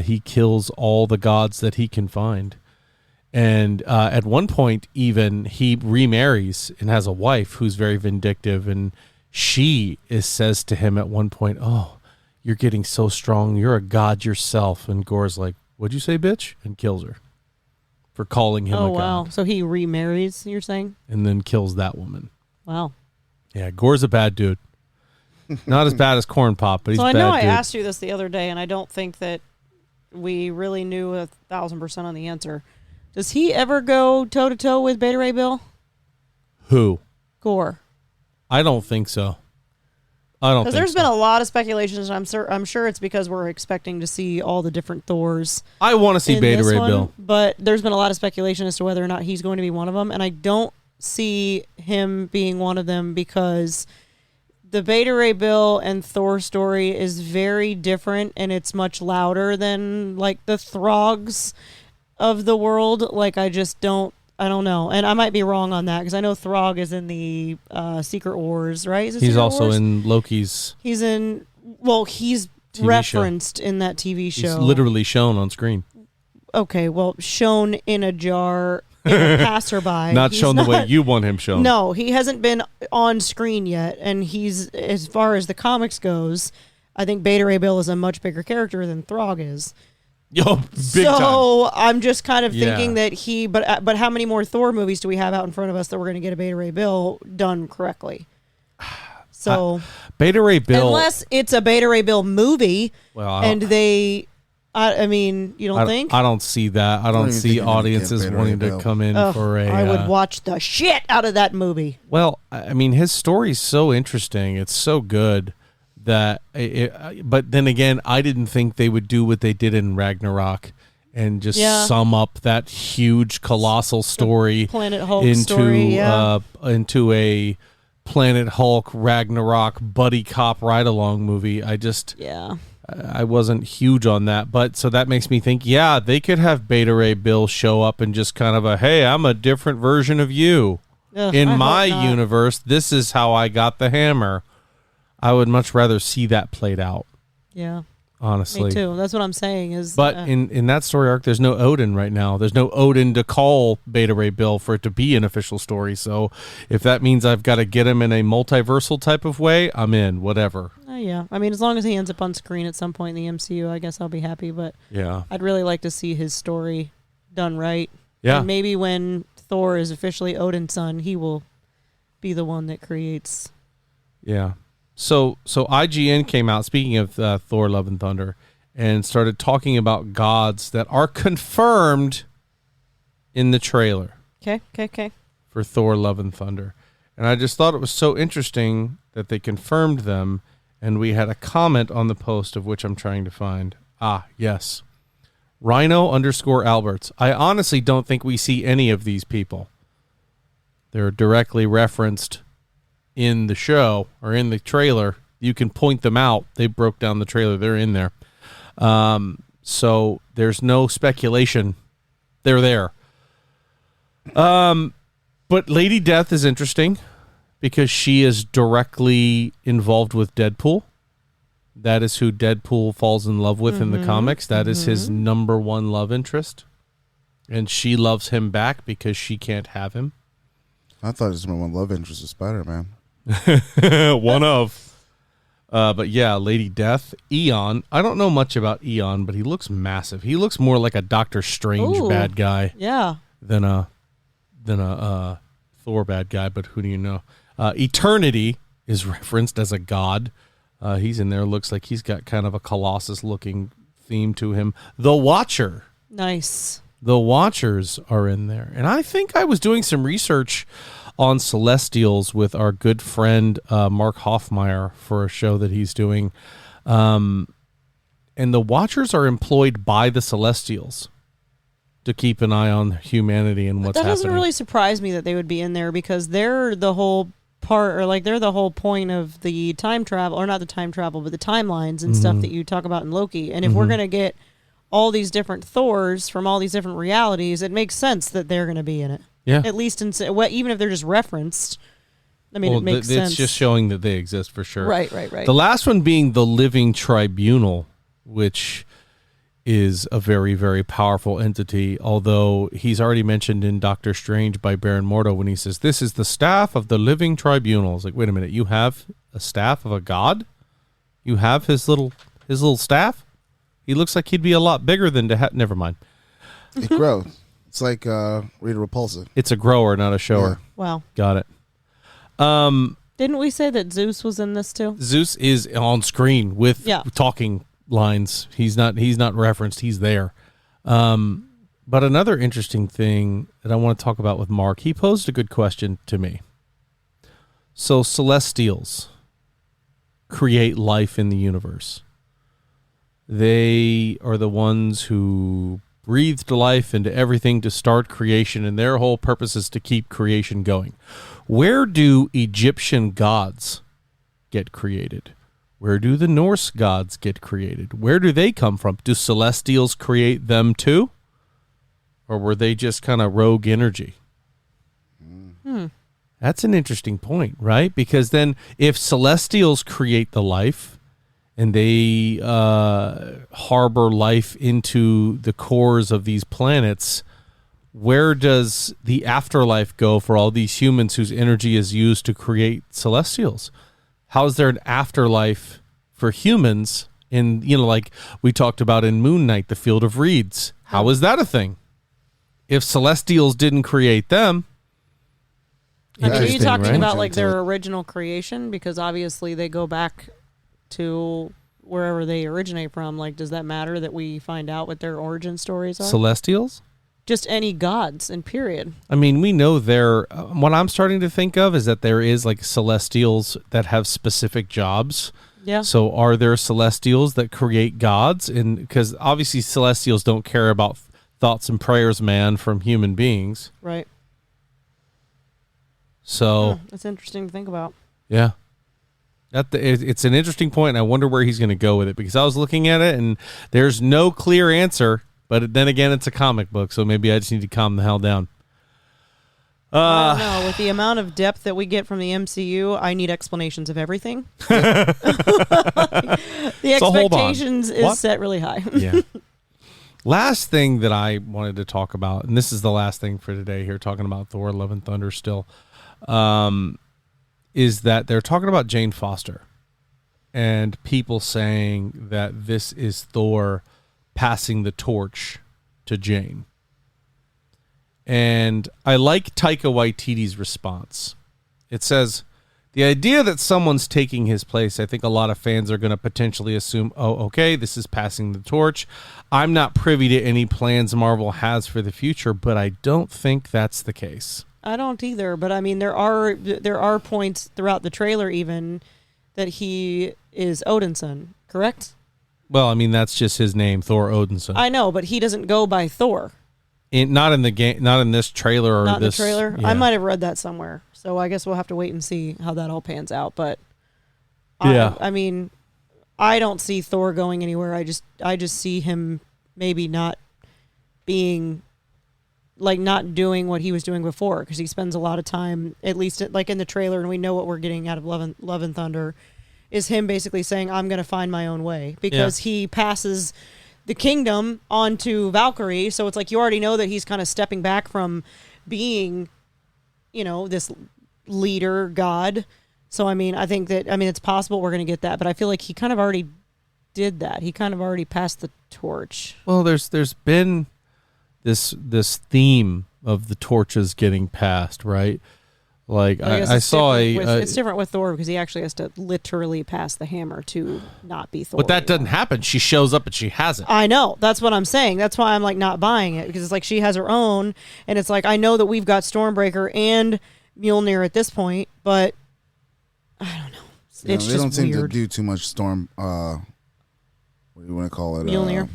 he kills all the gods that he can find. And at one point, even, he remarries and has a wife who's very vindictive. And she says to him at one point, oh, you're getting so strong. You're a god yourself. And Gorr's like, what'd you say, bitch? And kills her for calling him a god. Oh, wow. So he remarries, you're saying? And then kills that woman. Wow. Yeah, Gorr's a bad dude. Not as bad as Corn Pop, but he's a bad dude. So I know I asked you this the other day, and I don't think that we really knew 1,000% on the answer. Does he ever go toe-to-toe with Beta Ray Bill? Who? Gorr. I don't think so. I don't think so. Because there's been a lot of speculations, and I'm sure it's because we're expecting to see all the different Thors. I want to see Beta Ray Bill. But there's been a lot of speculation as to whether or not he's going to be one of them, and I don't see him being one of them because the Beta Ray Bill and Thor story is very different, and it's much louder than, like, the Throgs of the world. Like, I don't know. And I might be wrong on that because I know Throg is in the Secret Wars, right? He's also in Loki's. He's TV referenced show. In that TV show. He's literally shown on screen. Okay, well, shown in a jar in a passerby. Not shown the way you want him shown. No, he hasn't been on screen yet. And he's, as far as the comics goes, I think Beta Ray Bill is a much bigger character than Throg is. Yo, big time. I'm just kind of thinking that but how many more Thor movies do we have out in front of us that we're going to get a Beta Ray Bill done correctly? So Beta Ray Bill, unless it's a Beta Ray Bill movie, I mean, you don't think? I don't see that. I don't see audiences wanting to come in for a. I would watch the shit out of that movie. Well, I mean, his story's so interesting. It's so good. But then again, I didn't think they would do what they did in Ragnarok and just sum up that huge, colossal story Planet Hulk into a Planet Hulk Ragnarok buddy cop ride along movie. I wasn't huge on that, but so that makes me think, they could have Beta Ray Bill show up and just kind of hey, I'm a different version of you. In my universe. This is how I got the hammer. I would much rather see that played out. Yeah. Honestly. Me too. That's what I'm saying. But in that story arc, there's no Odin right now. There's no Odin to call Beta Ray Bill for it to be an official story. So if that means I've got to get him in a multiversal type of way, I'm in. Whatever. Yeah. I mean, as long as he ends up on screen at some point in the MCU, I guess I'll be happy. But I'd really like to see his story done right. Yeah. And maybe when Thor is officially Odin's son, he will be the one that creates. Yeah. So IGN came out, speaking of Thor Love and Thunder, and started talking about gods that are confirmed in the trailer. Okay. For Thor Love and Thunder. And I just thought it was so interesting that they confirmed them, and we had a comment on the post of which I'm trying to find. Yes. Rhino_Alberts. I honestly don't think we see any of these people. They're directly referenced in the show or in the trailer. You can point them out. They broke down the trailer. They're in there. So there's no speculation. They're there. But Lady Death is interesting because she is directly involved with Deadpool. That is who Deadpool falls in love with in the comics. That is his number one love interest. And she loves him back because she can't have him. I thought his number one love interest was Spider-Man. One of. But yeah, Lady Death. Eon. I don't know much about Eon, but he looks massive. He looks more like a Doctor Strange bad guy. Yeah. Than a Thor bad guy, but who do you know? Eternity is referenced as a god. He's in there. Looks like he's got kind of a Colossus-looking theme to him. The Watcher. Nice. The Watchers are in there. And I think I was doing some research on Celestials with our good friend Mark Hoffmeyer for a show that he's doing. And the Watchers are employed by the Celestials to keep an eye on humanity and what's happening. That doesn't really surprise me that they would be in there because they're the whole part, or like they're the whole point of the time travel, or not the time travel, but the timelines and stuff that you talk about in Loki. And if we're going to get all these different Thors from all these different realities, it makes sense that they're going to be in it. Yeah. At least even if they're just referenced. I mean, it makes sense. It's just showing that they exist for sure. Right. The last one being the Living Tribunal, which is a very, very powerful entity, although he's already mentioned in Doctor Strange by Baron Mordo when he says, this is the staff of the Living Tribunal. It's like, wait a minute, you have a staff of a god? You have his little staff? He looks like he'd be a lot bigger than never mind. It grows. It's like Rita Repulsa. It's a grower, not a shower. Yeah. Wow. Got it. Didn't we say that Zeus was in this too? Zeus is on screen with talking lines. He's not referenced. He's there. But another interesting thing that I want to talk about with Mark, he posed a good question to me. So Celestials create life in the universe. They are the ones who breathed life into everything to start creation, and their whole purpose is to keep creation going. Where do Egyptian gods get created? Where do the Norse gods get created? Where do they come from? Do Celestials create them too? Or were they just kind of rogue energy? That's an interesting point, right? Because then if Celestials create the life and they harbor life into the cores of these planets, where does the afterlife go for all these humans whose energy is used to create Celestials? How is there an afterlife for humans in, like we talked about in Moon Knight, the Field of Reeds? How is that a thing? If Celestials didn't create them. I mean, are you talking about like their original creation? Because obviously they go back to wherever they originate from. Like, does that matter that we find out what their origin stories are? Celestials? Just any gods, and period. I mean, we know what I'm starting to think of is that there is like Celestials that have specific jobs. Yeah. So are there Celestials that create gods? And because obviously Celestials don't care about thoughts and prayers, man, from human beings. Right. So that's interesting to think about. Yeah. It's an interesting point, and I wonder where he's going to go with it, because I was looking at it, and there's no clear answer, but then again, it's a comic book, so maybe I just need to calm the hell down. I don't know. With the amount of depth that we get from the MCU, I need explanations of everything. The expectations is set really high. Yeah. Last thing that I wanted to talk about, and this is the last thing for today here, talking about Thor Love and Thunder still, is that they're talking about Jane Foster and people saying that this is Thor passing the torch to Jane. And I like Taika Waititi's response. It says, the idea that someone's taking his place, I think a lot of fans are going to potentially assume, oh, okay, this is passing the torch. I'm not privy to any plans Marvel has for the future, but I don't think that's the case. I don't either. But I mean, there are points throughout the trailer even that he is Odinson, correct? Well, I mean, that's just his name, Thor Odinson. I know, but he doesn't go by Thor. Not in the game, not in this trailer or not this. In the trailer. Yeah. I might have read that somewhere, so I guess we'll have to wait and see how that all pans out. But yeah, I mean, I don't see Thor going anywhere. I just see him maybe not being like not doing what he was doing before, because he spends a lot of time, at least like in the trailer, and we know what we're getting out of Love and Thunder, is him basically saying, I'm going to find my own way, because he passes the kingdom onto Valkyrie. So it's like you already know that he's kind of stepping back from being, this leader god. So, I mean, it's possible we're going to get that, but I feel like he kind of already did that. He kind of already passed the torch. Well, there's been this theme of the torches getting passed, right? Like I saw it's different with Thor, because he actually has to literally pass the hammer to not be Thor. But that doesn't happen. She shows up and she has it. I know. That's what I'm saying. That's why I'm like not buying it, because it's like she has her own, and it's like I know that we've got Stormbreaker and Mjolnir at this point, but I don't know. It's they just don't seem weird. to do too much storm. What do you want to call it? Mjolnir.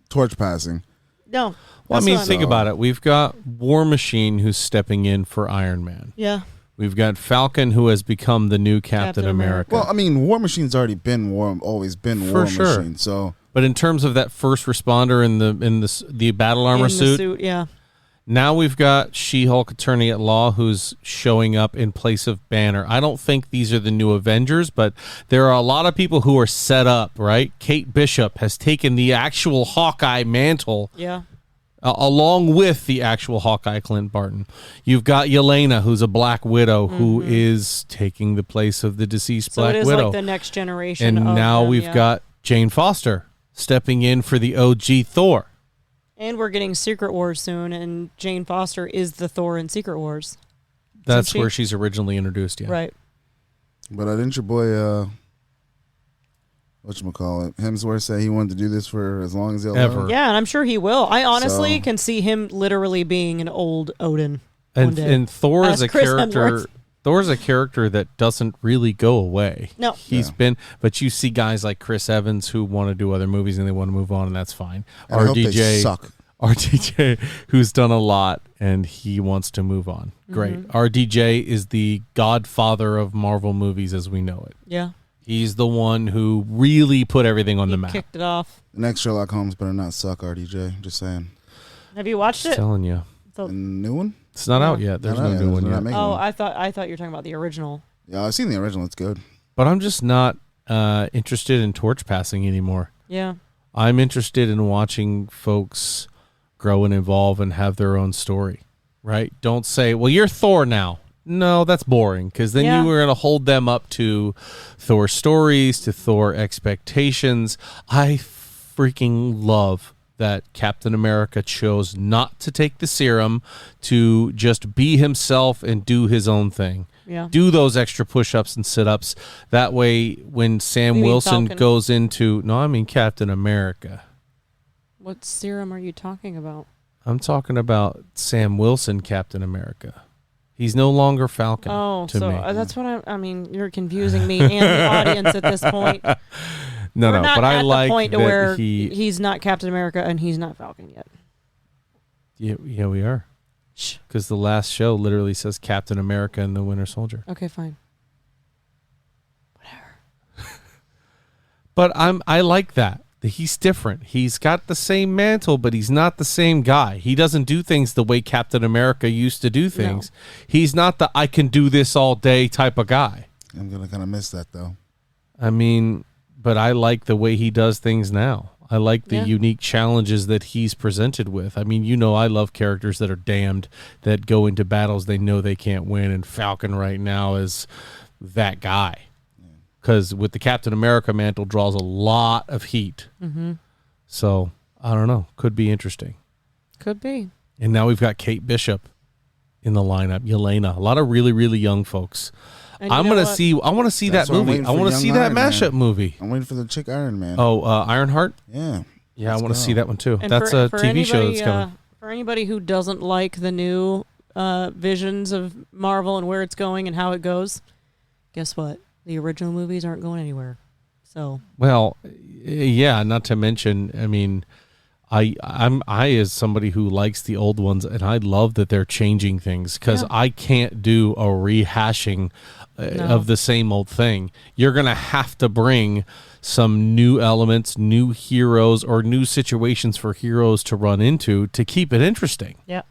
Torch passing. No. Well, I mean, think about it. We've got War Machine who's stepping in for Iron Man. Yeah. We've got Falcon, who has become the new Captain America. Well, I mean, War Machine's already been always been War Machine. So, but in terms of that first responder in the battle armor suit, yeah. Now we've got She-Hulk Attorney at Law who's showing up in place of Banner. I don't think these are the new Avengers, but there are a lot of people who are set up, right? Kate Bishop has taken the actual Hawkeye mantle. Yeah. Along with the actual Hawkeye, Clint Barton. You've got Yelena, who's a Black Widow, who is taking the place of the deceased Black Widow. So it is like the next generation. And now we've got Jane Foster stepping in for the OG Thor. And we're getting Secret Wars soon, and Jane Foster is the Thor in Secret Wars. That's where she's originally introduced, yeah. Right. But didn't your boy, whatchamacallit, Hemsworth say he wanted to do this for as long as he'll ever. Yeah, and I'm sure he will. I honestly can see him literally being an old Odin one day. And Thor is a Chris character... Hemsworth. Thor's a character that doesn't really go away. No. He's been, but you see guys like Chris Evans who want to do other movies and they want to move on, and that's fine. And RDJ, who's done a lot and he wants to move on. Great. RDJ is the godfather of Marvel movies as we know it. Yeah. He's the one who really put everything on the map. Kicked it off. The next Sherlock Holmes better not suck, RDJ. Just saying. Have you watched it? Telling you. The new one? It's not out yet. There's no new one yet. Oh, I thought you were talking about the original. Yeah, I've seen the original. It's good. But I'm just not interested in torch passing anymore. Yeah. I'm interested in watching folks grow and evolve and have their own story, right? Don't say, well, you're Thor now. No, that's boring, because then you were going to hold them up to Thor stories, to Thor expectations. I freaking love that Captain America chose not to take the serum, to just be himself and do his own thing. Yeah. Do those extra push-ups and sit-ups. That way, when Sam Wilson goes into... No, I mean Captain America. What serum are you talking about? I'm talking about Sam Wilson, Captain America. He's no longer Falcon to me. That's what I mean, you're confusing me and the audience at this point. No, but I like the point to that where he's not Captain America and he's not Falcon yet. Yeah, we are. Because the last show literally says Captain America and the Winter Soldier. Okay, fine. Whatever. But I like that. He's different. He's got the same mantle, but he's not the same guy. He doesn't do things the way Captain America used to do things. No. He's not the I can do this all day type of guy. I'm going to kind of miss that, though. I mean, but I like the way he does things now. I like the unique challenges that he's presented with. I mean, I love characters that are damned, that go into battles they know they can't win, and Falcon right now is that guy. Because with the Captain America mantle draws a lot of heat. Mm-hmm. So, I don't know. Could be interesting. Could be. And now we've got Kate Bishop in the lineup. Yelena. A lot of really, really young folks. I want to see that movie. I want to see that mashup movie. I'm waiting for the chick Iron Man. Oh, Ironheart? Yeah. Yeah, I want to see that one too. And that's a TV show that's coming. For anybody who doesn't like the new visions of Marvel and where it's going and how it goes, guess what? The original movies aren't going anywhere. So well, yeah. Not to mention, I mean, I as somebody who likes the old ones, and I love that they're changing things because I can't do a rehashing of the same old thing. You're gonna have to bring some new elements, new heroes, or new situations for heroes to run into to keep it interesting. Yeah.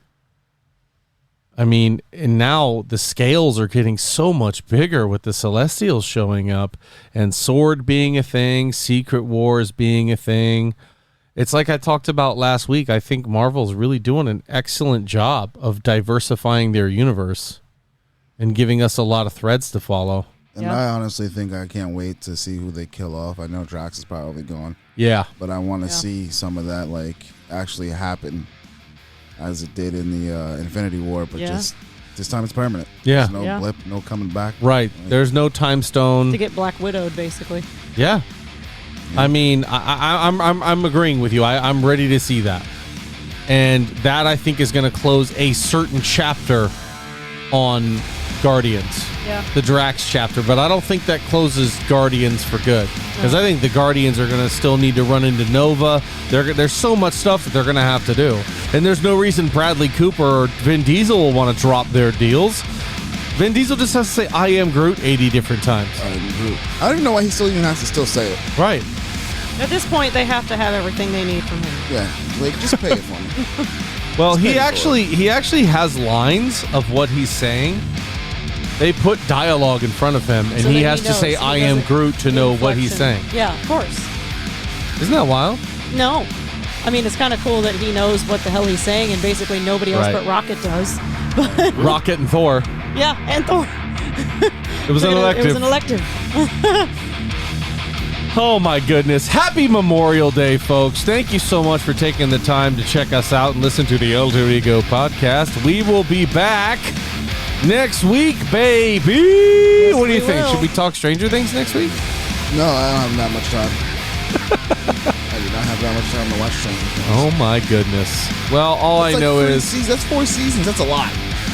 I mean, and now the scales are getting so much bigger with the Celestials showing up and Sword being a thing, Secret Wars being a thing. It's like I talked about last week. I think Marvel's really doing an excellent job of diversifying their universe and giving us a lot of threads to follow. And I honestly think I can't wait to see who they kill off. I know Drax is probably gone. Yeah. But I want to see some of that actually happen as it did in the Infinity War, but just this time it's permanent. Yeah. There's no blip, no coming back. Right. There's no time stone. To get Black Widowed, basically. Yeah. I mean, I'm agreeing with you. I'm ready to see that. And that, I think, is going to close a certain chapter on Guardians. Yeah. The Drax chapter. But I don't think that closes Guardians for good. Because I think the Guardians are going to still need to run into Nova. There's so much stuff that they're going to have to do. And there's no reason Bradley Cooper or Vin Diesel will want to drop their deals. Vin Diesel just has to say, I am Groot 80 different times. I am Groot. I don't even know why he still even has to still say it. Right. At this point, they have to have everything they need from him. Yeah. Just pay it for me. Well, he actually has lines of what he's saying. They put dialogue in front of him, and so he has knows. to say, I am Groot to know what he's saying. Yeah, of course. Isn't that wild? No. I mean, it's kind of cool that he knows what the hell he's saying, and basically nobody else but Rocket does. But Rocket and Thor. Yeah, and Thor. It was an elective. It was an elective. Oh, my goodness. Happy Memorial Day, folks. Thank you so much for taking the time to check us out and listen to the Alter Ego podcast. We will be back next week, baby. Yes, what do you think? will. Should we talk Stranger Things next week? No, I don't have that much time. I do not have that much time to watch Stranger Things. Oh, my goodness. Well, all I know is... That's 4 seasons. That's a lot.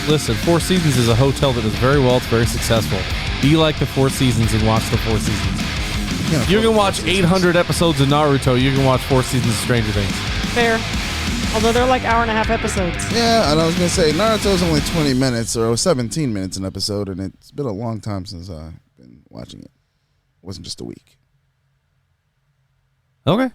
Listen, 4 Seasons is a hotel that does very well. It's very successful. Be like the 4 Seasons and watch the 4 Seasons. You can watch 800 episodes of Naruto. You can watch 4 seasons of Stranger Things. Fair. Although they're like hour-and-a-half episodes. Yeah, and I was going to say, Naruto's only 20 minutes or 17 minutes an episode, and it's been a long time since I've been watching it. It wasn't just a week. Okay.